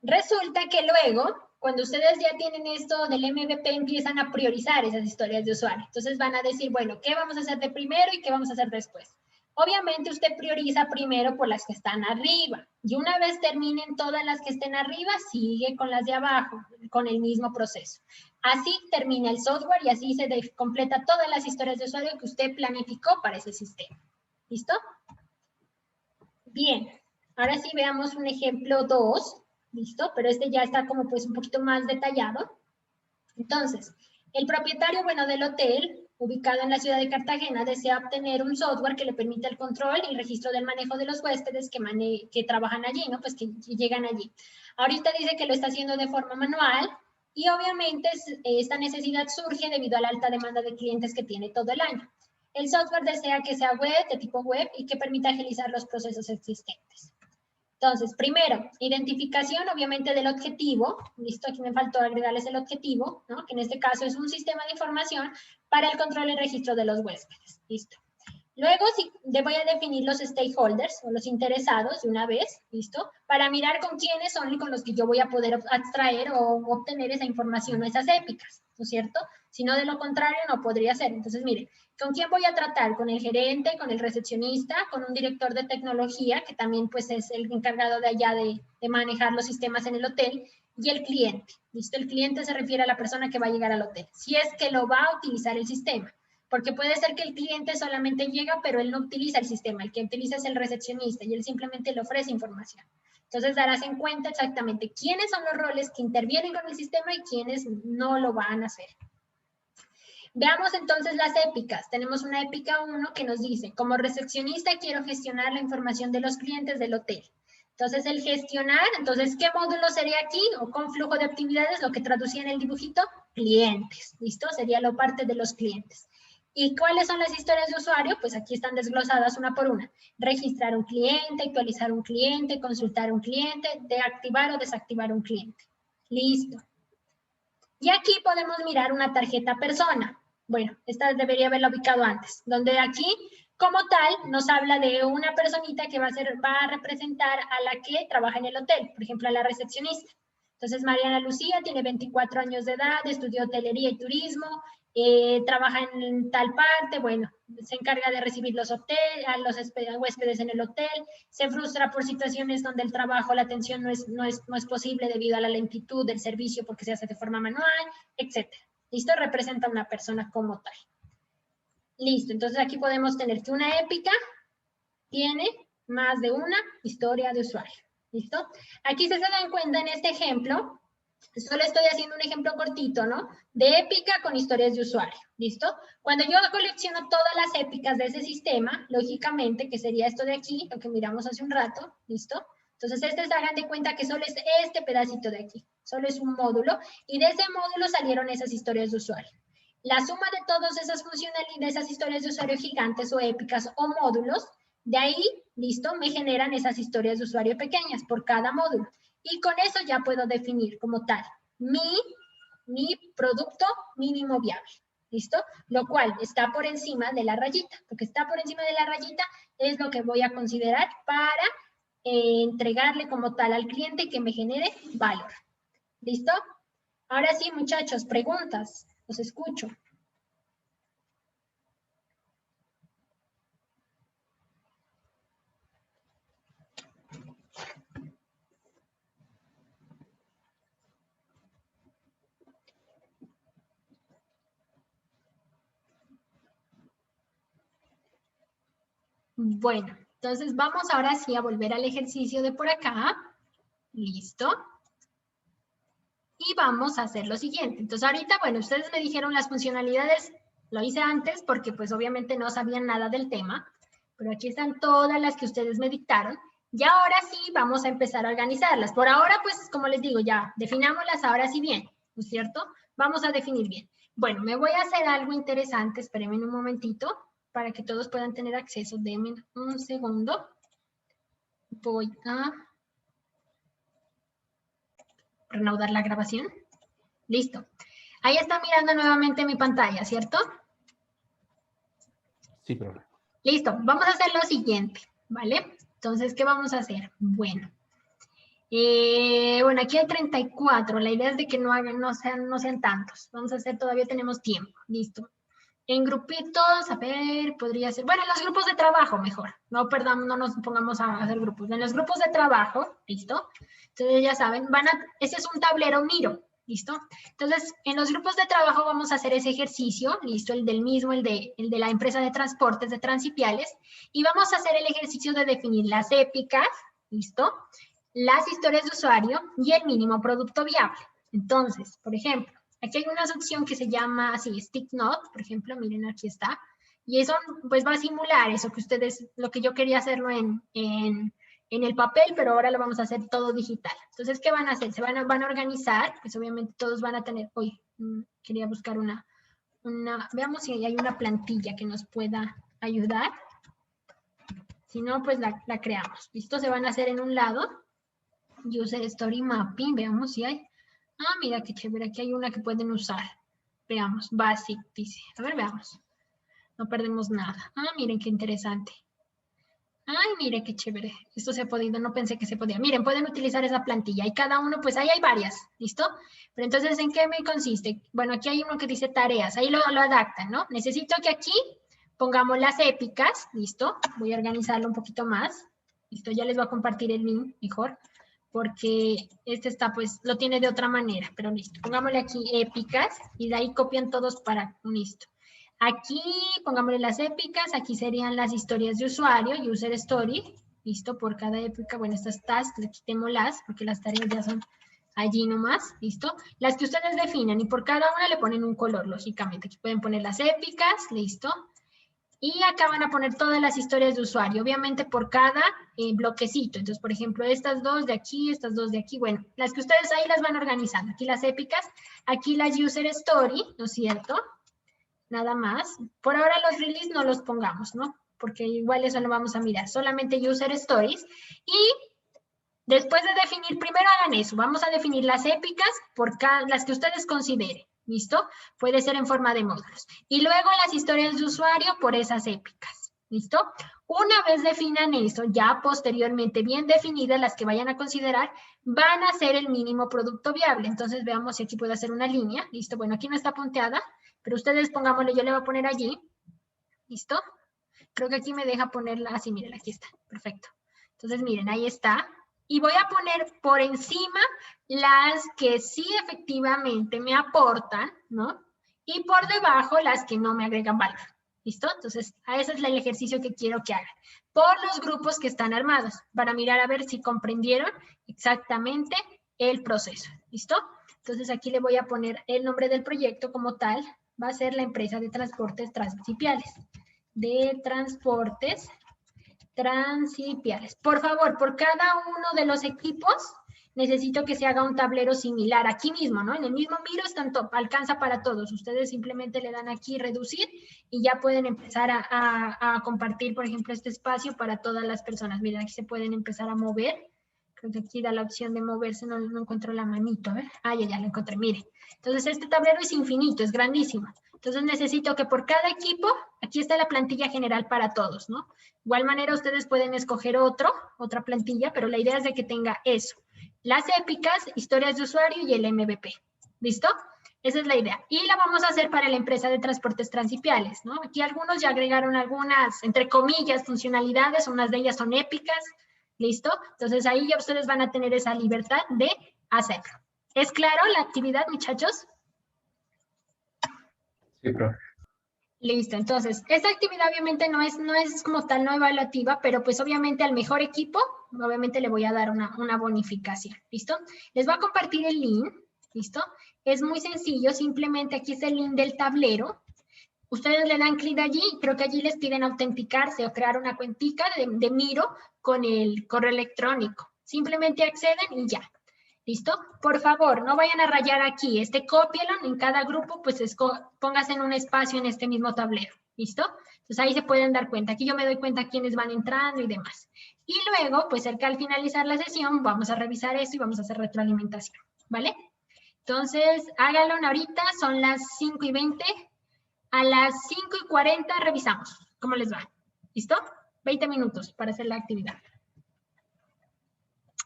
Resulta que luego, cuando ustedes ya tienen esto del MVP, empiezan a priorizar esas historias de usuario. Entonces van a decir, bueno, ¿qué vamos a hacer de primero y qué vamos a hacer después? Obviamente usted prioriza primero por las que están arriba. Y una vez terminen todas las que estén arriba, sigue con las de abajo, con el mismo proceso. Así termina el software y así se completa todas las historias de usuario que usted planificó para ese sistema. ¿Listo? Bien. Ahora sí veamos un ejemplo 2. ¿Listo? Pero este ya está como pues un poquito más detallado. Entonces, el propietario, bueno, del hotel, ubicado en la ciudad de Cartagena, desea obtener un software que le permita el control y registro del manejo de los huéspedes que trabajan allí, ¿no? Pues que llegan allí. Ahorita dice que lo está haciendo de forma manual y obviamente esta necesidad surge debido a la alta demanda de clientes que tiene todo el año. El software desea que sea web, de tipo web, y que permita agilizar los procesos existentes. Entonces, primero, identificación, obviamente, del objetivo. Listo, aquí me faltó agregarles el objetivo, ¿no? Que en este caso es un sistema de información para el control y registro de los huéspedes. Listo. Luego, sí, voy a definir los stakeholders o los interesados de una vez, ¿listo? Para mirar con quiénes son y con los que yo voy a poder extraer o obtener esa información o esas épicas, ¿no es cierto? Si no, de lo contrario, no podría ser. Entonces, mire, ¿con quién voy a tratar? Con el gerente, con el recepcionista, con un director de tecnología, que también pues es el encargado de allá de manejar los sistemas en el hotel, y el cliente, ¿listo? El cliente se refiere a la persona que va a llegar al hotel, si es que lo va a utilizar el sistema. Porque puede ser que el cliente solamente llega, pero él no utiliza el sistema. El que utiliza es el recepcionista y él simplemente le ofrece información. Entonces darás en cuenta exactamente quiénes son los roles que intervienen con el sistema y quiénes no lo van a hacer. Veamos entonces las épicas. Tenemos una épica 1 que nos dice, como recepcionista quiero gestionar la información de los clientes del hotel. Entonces el gestionar, entonces ¿qué módulo sería aquí? O con flujo de actividades, lo que traducía en el dibujito, clientes. ¿Listo? Sería la parte de los clientes. ¿Y cuáles son las historias de usuario? Pues aquí están desglosadas una por una. Registrar un cliente, actualizar un cliente, consultar un cliente, deactivar o desactivar un cliente. Listo. Y aquí podemos mirar una tarjeta persona. Bueno, esta debería haberla ubicado antes. Donde aquí como tal, nos habla de una personita que va a representar a la que trabaja en el hotel, por ejemplo, a la recepcionista. Entonces, Mariana Lucía tiene 24 años de edad, estudió hotelería y turismo, trabaja en tal parte, bueno, se encarga de recibir a los huéspedes en el hotel, se frustra por situaciones donde el trabajo, la atención no es posible debido a la lentitud del servicio porque se hace de forma manual, etc. ¿Listo? Representa a una persona como tal. Listo, entonces aquí podemos tener que una épica tiene más de una historia de usuario. ¿Listo? Aquí se dan cuenta en este ejemplo, solo estoy haciendo un ejemplo cortito, ¿no? De épica con historias de usuario. ¿Listo? Cuando yo colecciono todas las épicas de ese sistema, lógicamente, que sería esto de aquí, lo que miramos hace un rato, ¿listo? Entonces, hagan de cuenta que solo es este pedacito de aquí, solo es un módulo, y de ese módulo salieron esas historias de usuario. La suma de todas esas funcionalidades, de esas historias de usuario gigantes o épicas o módulos, de ahí, listo, me generan esas historias de usuario pequeñas por cada módulo. Y con eso ya puedo definir como tal mi producto mínimo viable. ¿Listo? Lo cual está por encima de la rayita. Lo que está por encima de la rayita es lo que voy a considerar para entregarle como tal al cliente que me genere valor. ¿Listo? Ahora sí, muchachos, preguntas. Los escucho. Bueno, entonces vamos ahora sí a volver al ejercicio de por acá. Listo. Y vamos a hacer lo siguiente. Entonces ahorita, bueno, ustedes me dijeron las funcionalidades, lo hice antes porque pues obviamente no sabían nada del tema, pero aquí están todas las que ustedes me dictaron. Y ahora sí vamos a empezar a organizarlas. Por ahora, pues como les digo, ya definámoslas ahora sí bien, ¿no es cierto? Vamos a definir bien. Bueno, me voy a hacer algo interesante, espérenme un momentito, para que todos puedan tener acceso. Denme un segundo. Voy a reanudar la grabación. Listo. Ahí está mirando nuevamente mi pantalla, ¿cierto? Sí, profe. Listo. Vamos a hacer lo siguiente, ¿vale? Entonces, ¿qué vamos a hacer? Bueno. Bueno, aquí hay 34. La idea es de que no sean tantos. Vamos a hacer, todavía tenemos tiempo. Listo. En grupitos, a ver, podría ser, bueno, en los grupos de trabajo mejor, no nos pongamos a hacer grupos, en los grupos de trabajo, ¿listo? Entonces ya saben, ese es un tablero Miro, ¿listo? Entonces, en los grupos de trabajo vamos a hacer ese ejercicio, ¿listo? El de la empresa de transportes de Transipiales, y vamos a hacer el ejercicio de definir las épicas, ¿listo? Las historias de usuario y el mínimo producto viable. Entonces, por ejemplo, aquí hay una opción que se llama así, Stick Note, por ejemplo, miren, aquí está. Y eso pues va a simular eso que ustedes, lo que yo quería hacerlo en el papel, pero ahora lo vamos a hacer todo digital. Entonces, ¿qué van a hacer? Se van a organizar, pues obviamente todos van a tener, quería buscar veamos si hay una plantilla que nos pueda ayudar. Si no, pues la creamos. ¿Listo? Se van a hacer en un lado. User Story Mapping, veamos si hay. Ah, mira qué chévere, aquí hay una que pueden usar. Veamos, Basic, dice. A ver, veamos. No perdemos nada. Ah, miren qué interesante. Ay, mire qué chévere. Esto se ha podido, no pensé que se podía. Miren, pueden utilizar esa plantilla y cada uno, pues ahí hay varias, ¿listo? Pero entonces, ¿en qué me consiste? Bueno, aquí hay uno que dice tareas, ahí lo adaptan, ¿no? Necesito que aquí pongamos las épicas, ¿listo? Voy a organizarlo un poquito más. ¿Listo? Ya les voy a compartir el link mejor, porque este está, pues, lo tiene de otra manera, pero listo. Pongámosle aquí épicas y de ahí copian todos para, listo. Aquí pongámosle las épicas, aquí serían las historias de usuario, user story, listo, por cada épica, bueno, estas tasks, le quitémoslas, porque las tareas ya son allí nomás, listo. Las que ustedes definan y por cada una le ponen un color, lógicamente. Aquí pueden poner las épicas, listo. Y acá van a poner todas las historias de usuario, obviamente por cada bloquecito. Entonces, por ejemplo, estas dos de aquí, estas dos de aquí. Bueno, las que ustedes ahí las van organizando. Aquí las épicas, aquí las user story, ¿no es cierto? Nada más. Por ahora los release no los pongamos, ¿no? Porque igual eso lo vamos a mirar. Solamente user stories. Y después de definir, primero hagan eso. Vamos a definir las épicas por las que ustedes consideren. ¿Listo? Puede ser en forma de módulos. Y luego las historias de usuario por esas épicas. ¿Listo? Una vez definan eso, ya posteriormente bien definidas las que vayan a considerar, van a ser el mínimo producto viable. Entonces veamos si aquí puedo hacer una línea. ¿Listo? Bueno, aquí no está punteada, pero ustedes pongámosle, yo le voy a poner allí. ¿Listo? Creo que aquí me deja ponerla así, miren, aquí está. Perfecto. Entonces miren, ahí está. Y voy a poner por encima las que sí efectivamente me aportan, ¿no? Y por debajo las que no me agregan valor. ¿Listo? Entonces, a ese es el ejercicio que quiero que hagan. Por los grupos que están armados, para mirar a ver si comprendieron exactamente el proceso. ¿Listo? Entonces, aquí le voy a poner el nombre del proyecto como tal. Va a ser la empresa de transportes transipiales. De transportes transipiales. Por favor, por cada uno de los equipos, necesito que se haga un tablero similar aquí mismo, ¿no? En el mismo Miro están top, alcanza para todos. Ustedes simplemente le dan aquí reducir y ya pueden empezar a compartir, por ejemplo, este espacio para todas las personas. Miren, aquí se pueden empezar a mover. Creo que aquí da la opción de moverse, no encuentro la manito, a ver. Ah, ya la encontré, mire. Entonces, este tablero es infinito, es grandísimo. Entonces, necesito que por cada equipo, aquí está la plantilla general para todos, ¿no? De igual manera, ustedes pueden escoger otra plantilla, pero la idea es de que tenga eso. Las épicas, historias de usuario y el MVP. ¿Listo? Esa es la idea. Y la vamos a hacer para la empresa de transportes transipiales, ¿no? Aquí algunos ya agregaron algunas, entre comillas, funcionalidades. Unas de ellas son épicas. ¿Listo? Entonces, ahí ya ustedes van a tener esa libertad de hacerlo. ¿Es claro la actividad, muchachos? Sí, profe. Listo, entonces, esta actividad obviamente no es como tal no evaluativa, pero pues obviamente al mejor equipo, obviamente le voy a dar una bonificación, ¿listo? Les voy a compartir el link, ¿listo? Es muy sencillo, simplemente aquí está el link del tablero. Ustedes le dan clic allí, creo que allí les piden autenticarse o crear una cuentica de Miro con el correo electrónico. Simplemente acceden y ya. ¿Listo? Por favor, no vayan a rayar aquí. Cópielo en cada grupo, pues póngase en un espacio en este mismo tablero. ¿Listo? Entonces ahí se pueden dar cuenta. Aquí yo me doy cuenta quiénes van entrando y demás. Y luego, pues cerca al finalizar la sesión, vamos a revisar esto y vamos a hacer retroalimentación. ¿Vale? Entonces, háganlo ahorita, son las 5:20. A las 5:40 revisamos cómo les va. ¿Listo? 20 minutos para hacer la actividad.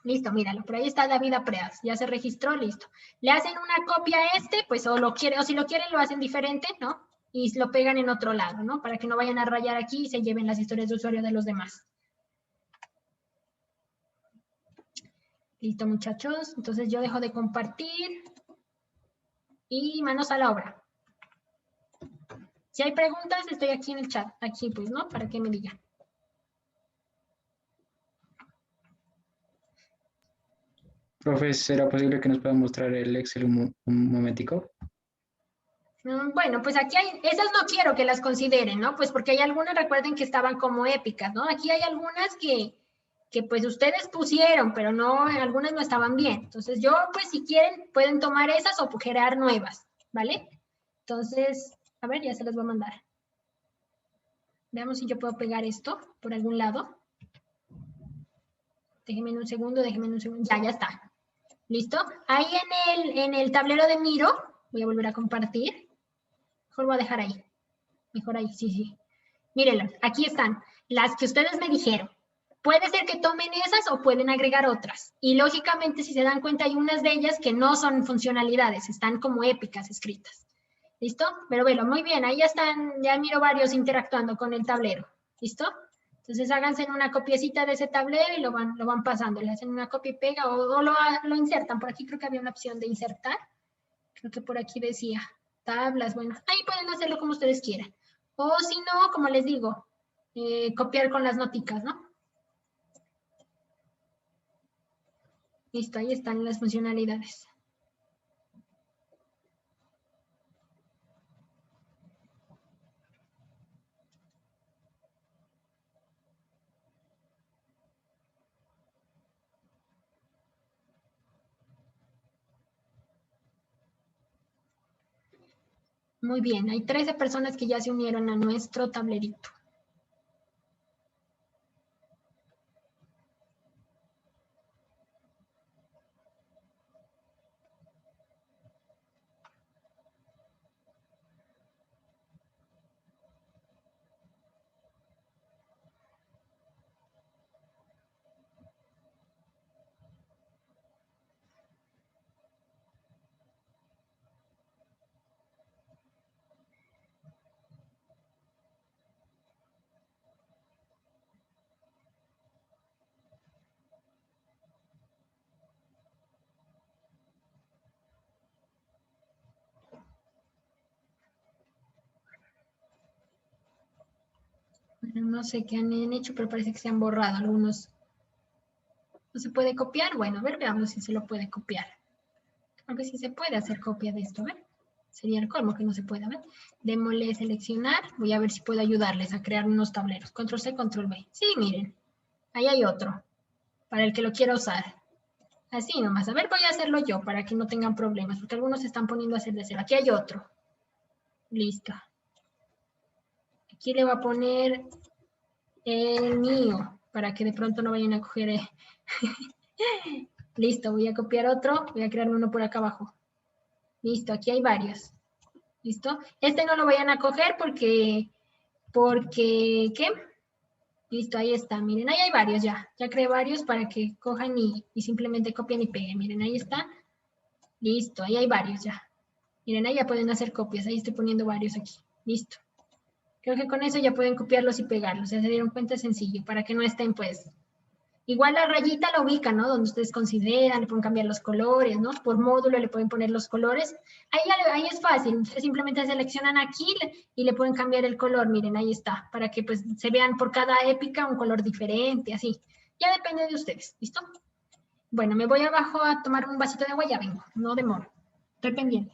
Listo, míralo, por ahí está David Apreas, ya se registró, listo. Le hacen una copia a pues o si lo quieren lo hacen diferente, ¿no? Y lo pegan en otro lado, ¿no? Para que no vayan a rayar aquí y se lleven las historias de usuario de los demás. Listo, muchachos, entonces yo dejo de compartir y manos a la obra. Si hay preguntas, estoy aquí en el chat, aquí pues, ¿no? Para que me digan. Profe, ¿será posible que nos pueda mostrar el Excel un momentico? Bueno, pues aquí hay, esas no quiero que las consideren, ¿no? Pues porque hay algunas, recuerden que estaban como épicas, ¿no? Aquí hay algunas que pues ustedes pusieron, pero no, algunas no estaban bien. Entonces yo, pues si quieren, pueden tomar esas o crear nuevas, ¿vale? Entonces, a ver, ya se las voy a mandar. Veamos si yo puedo pegar esto por algún lado. Déjenme un segundo. Ya está. ¿Listo? Ahí en el tablero de Miro, voy a volver a compartir. Mejor voy a dejar ahí. Mejor ahí, sí. Mírenlo, aquí están las que ustedes me dijeron. Puede ser que tomen esas o pueden agregar otras. Y lógicamente, si se dan cuenta, hay unas de ellas que no son funcionalidades, están como épicas escritas. ¿Listo? Pero velo, muy bien, ahí ya están, ya miro varios interactuando con el tablero. ¿Listo? Entonces háganse una copiecita de ese tablero y lo van pasando. Le hacen una copia y pega o lo insertan. Por aquí creo que había una opción de insertar. Creo que por aquí decía tablas. Bueno, ahí pueden hacerlo como ustedes quieran. O si no, como les digo, copiar con las noticas, ¿no? Listo, ahí están las funcionalidades. Muy bien, hay 13 personas que ya se unieron a nuestro tablerito. Bueno, no sé qué han hecho, pero parece que se han borrado algunos. ¿No se puede copiar? Bueno, a ver, veamos si se lo puede copiar. Creo que sí se puede hacer copia de esto, ¿ver? Sería el colmo que no se pueda, ¿ver? Démosle seleccionar. Voy a ver si puedo ayudarles a crear unos tableros. Control C, Control V. Sí, miren. Ahí hay otro. Para el que lo quiera usar. Así nomás. A ver, voy a hacerlo yo para que no tengan problemas. Porque algunos se están poniendo a hacer de cero. Aquí hay otro. Listo. Aquí le voy a poner el mío. Para que de pronto no vayan a coger... Listo, voy a copiar otro. Voy a crear uno por acá abajo. Listo, aquí hay varios. ¿Listo? Este no lo vayan a coger porque, ¿qué? Listo, ahí está. Miren, ahí hay varios ya. Ya creé varios para que cojan y simplemente copien y peguen. Miren, ahí está. Listo, ahí hay varios ya. Miren, ahí ya pueden hacer copias. Ahí estoy poniendo varios aquí. Listo. Creo que con eso ya pueden copiarlos y pegarlos. Ya se dieron cuenta, es sencillo, para que no estén, pues, igual la rayita la ubican, ¿no? Donde ustedes consideran, le pueden cambiar los colores, ¿no? Por módulo le pueden poner los colores. Ahí es fácil, ustedes simplemente seleccionan aquí y le pueden cambiar el color, miren, ahí está, para que pues se vean por cada épica un color diferente, así. Ya depende de ustedes, ¿listo? Bueno, me voy abajo a tomar un vasito de agua, ya vengo, no demoro. Estoy pendiente.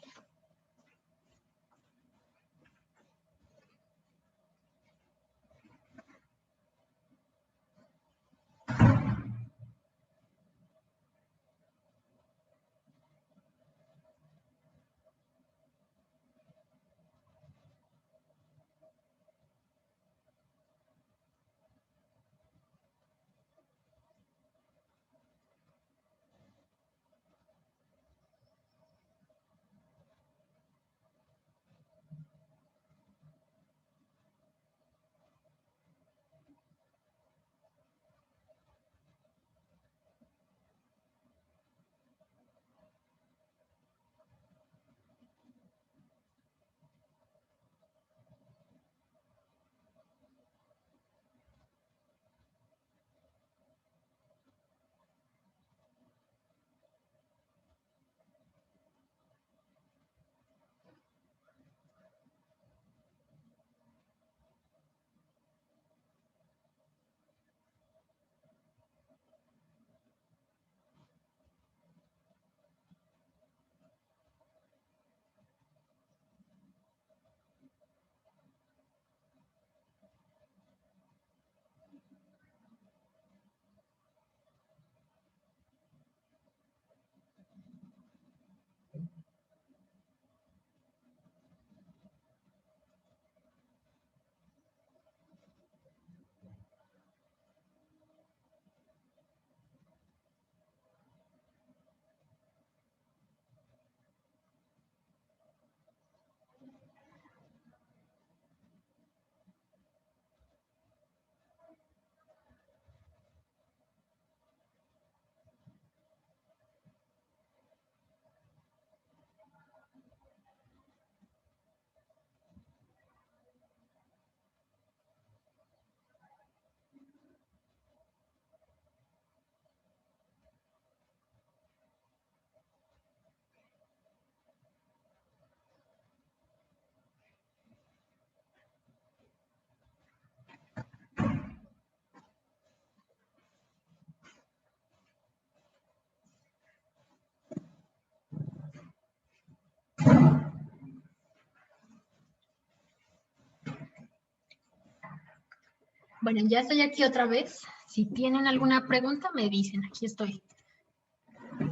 Bueno, ya estoy aquí otra vez. Si tienen alguna pregunta, me dicen. Aquí estoy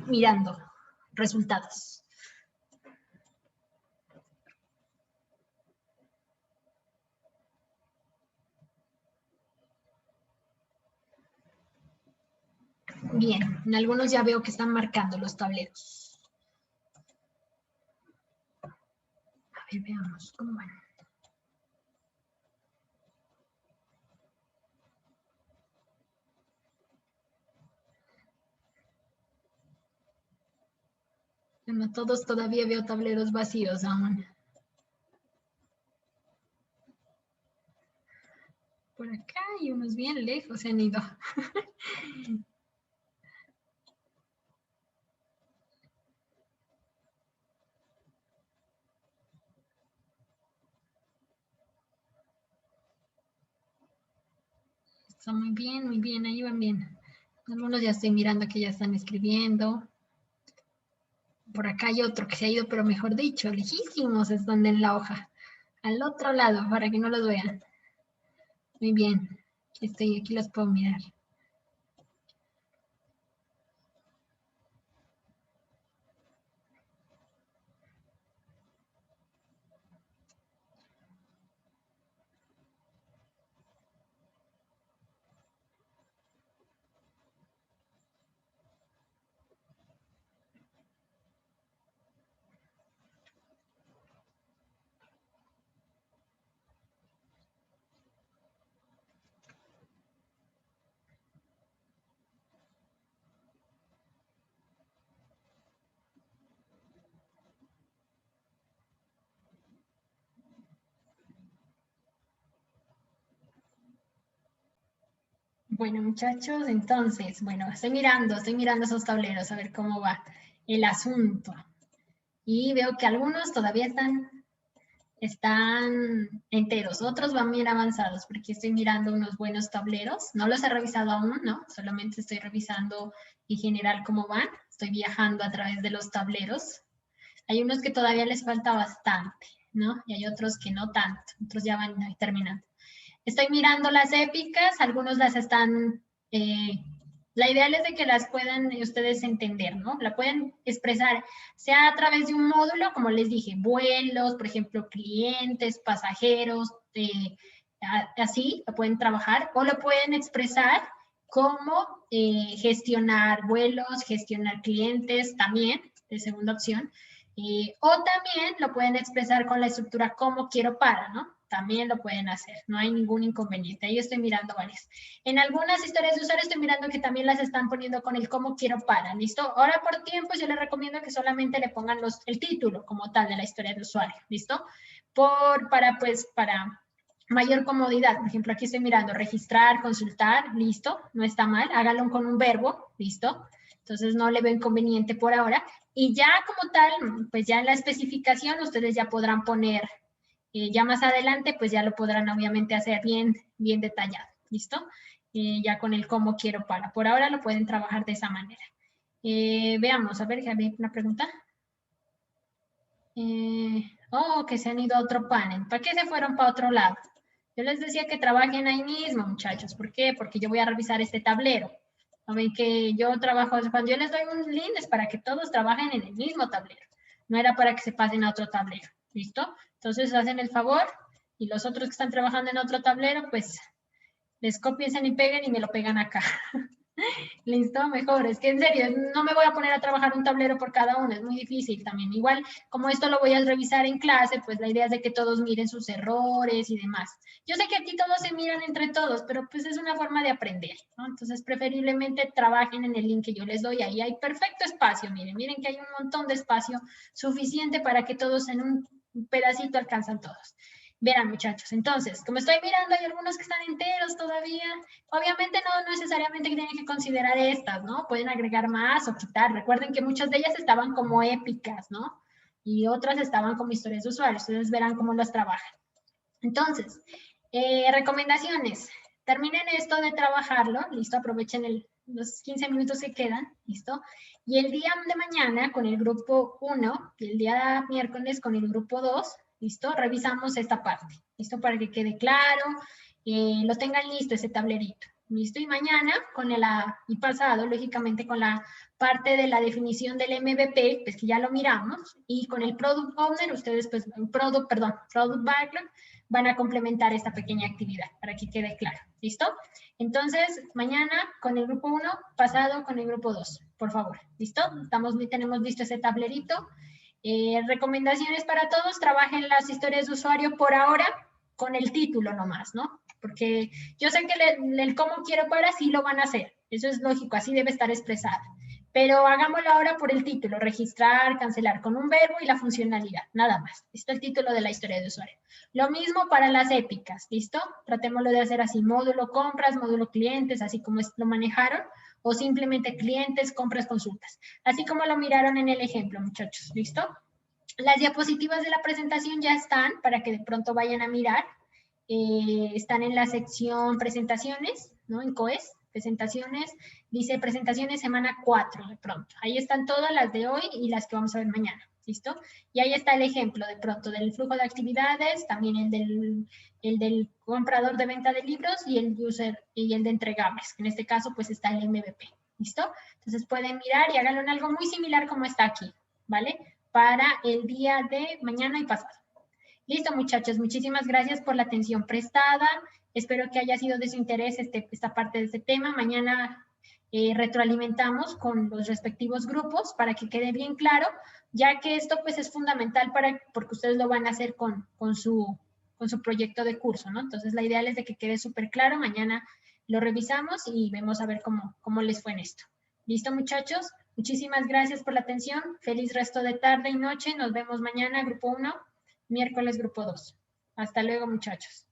mirando resultados. Bien, en algunos ya veo que están marcando los tableros. A ver, veamos cómo van. Bueno, todos todavía veo tableros vacíos aún. Por acá hay unos bien lejos se han ido. Está muy bien, ahí van bien. Algunos ya estoy mirando que ya están escribiendo. Por acá hay otro que se ha ido, pero mejor dicho, lejísimos están en la hoja. Al otro lado, para que no los vean. Muy bien. Aquí los puedo mirar. Bueno, muchachos, entonces, bueno, estoy mirando esos tableros a ver cómo va el asunto. Y veo que algunos todavía están enteros, otros van bien avanzados, porque estoy mirando unos buenos tableros. No los he revisado aún, ¿no? Solamente estoy revisando en general cómo van. Estoy viajando a través de los tableros. Hay unos que todavía les falta bastante, ¿no? Y hay otros que no tanto, otros ya van terminando. Estoy mirando las épicas, algunos las están, la idea es de que las puedan ustedes entender, ¿no? La pueden expresar, sea a través de un módulo, como les dije, vuelos, por ejemplo, clientes, pasajeros, así lo pueden trabajar, o lo pueden expresar como gestionar vuelos, gestionar clientes también, de segunda opción, o también lo pueden expresar con la estructura como quiero para, ¿no? También lo pueden hacer, no hay ningún inconveniente. Ahí estoy mirando varias. En algunas historias de usuario estoy mirando que también las están poniendo con el cómo quiero para, ¿listo? Ahora por tiempos yo les recomiendo que solamente le pongan el título como tal de la historia de usuario, ¿listo? Para mayor comodidad. Por ejemplo, aquí estoy mirando registrar, consultar, ¿listo? No está mal. Hágalo con un verbo, ¿listo? Entonces no le veo inconveniente por ahora. Y ya como tal, pues ya en la especificación ustedes ya podrán poner, ya más adelante, pues ya lo podrán obviamente hacer bien detallado, ¿listo? Ya con el cómo quiero para. Por ahora lo pueden trabajar de esa manera. Veamos, a ver, ¿había una pregunta? Que se han ido a otro panel. ¿Para qué se fueron para otro lado? Yo les decía que trabajen ahí mismo, muchachos. ¿Por qué? Porque yo voy a revisar este tablero. ¿Saben que yo trabajo? Cuando yo les doy un link es para que todos trabajen en el mismo tablero. No era para que se pasen a otro tablero. ¿Listo? Entonces hacen el favor y los otros que están trabajando en otro tablero, pues les copian y peguen y me lo pegan acá. Listo, mejor. Es que en serio, no me voy a poner a trabajar un tablero por cada uno, es muy difícil también. Igual, como esto lo voy a revisar en clase, pues la idea es de que todos miren sus errores y demás. Yo sé que aquí todos se miran entre todos, pero pues es una forma de aprender, ¿no? Entonces, preferiblemente trabajen en el link que yo les doy. Ahí hay perfecto espacio, miren que hay un montón de espacio suficiente para que todos en un pedacito alcanzan todos. Verán, muchachos, entonces, como estoy mirando, hay algunos que están enteros todavía. Obviamente no necesariamente tienen que considerar estas, ¿no? Pueden agregar más o quitar. Recuerden que muchas de ellas estaban como épicas, ¿no? Y otras estaban como historias de usuarios. Ustedes verán cómo las trabajan. Entonces, recomendaciones. Terminen esto de trabajarlo, ¿listo? Aprovechen los 15 minutos que quedan, ¿listo? Y el día de mañana con el grupo 1 y el día miércoles con el grupo 2, ¿listo? Revisamos esta parte, ¿listo? Para que quede claro, lo tengan listo ese tablerito, ¿listo? Y mañana y pasado, lógicamente, con la parte de la definición del MVP, pues que ya lo miramos, y con el Product Owner, ustedes, pues, Product Backlog, van a complementar esta pequeña actividad para que quede claro, ¿listo? Entonces, mañana con el grupo 1, pasado con el grupo 2, por favor, ¿listo? Tenemos listo ese tablerito. Recomendaciones para todos, trabajen las historias de usuario por ahora con el título nomás, ¿no? Porque yo sé que el cómo quiero para sí lo van a hacer, eso es lógico, así debe estar expresado. Pero hagámoslo ahora por el título, registrar, cancelar con un verbo y la funcionalidad, nada más. Listo, el título de la historia de usuario. Lo mismo para las épicas, ¿listo? Tratémoslo de hacer así, módulo compras, módulo clientes, así como lo manejaron, o simplemente clientes, compras, consultas. Así como lo miraron en el ejemplo, muchachos, ¿listo? Las diapositivas de la presentación ya están para que de pronto vayan a mirar. Están en la sección presentaciones, ¿no? En COES, presentaciones, dice presentaciones semana 4 de pronto. Ahí están todas las de hoy y las que vamos a ver mañana, ¿listo? Y ahí está el ejemplo de pronto del flujo de actividades, también el del comprador de venta de libros y el user y el de entregables. En este caso, pues está el MVP, ¿listo? Entonces pueden mirar y háganlo en algo muy similar como está aquí, ¿vale? Para el día de mañana y pasado. Listo, muchachos, muchísimas gracias por la atención prestada. Espero que haya sido de su interés esta parte de este tema. Mañana retroalimentamos con los respectivos grupos para que quede bien claro, ya que esto pues es fundamental porque ustedes lo van a hacer con su proyecto de curso, ¿no? Entonces la idea es de que quede súper claro. Mañana lo revisamos y vemos a ver cómo les fue en esto. ¿Listo, muchachos? Muchísimas gracias por la atención. Feliz resto de tarde y noche. Nos vemos mañana, grupo 1, miércoles, grupo 2. Hasta luego, muchachos.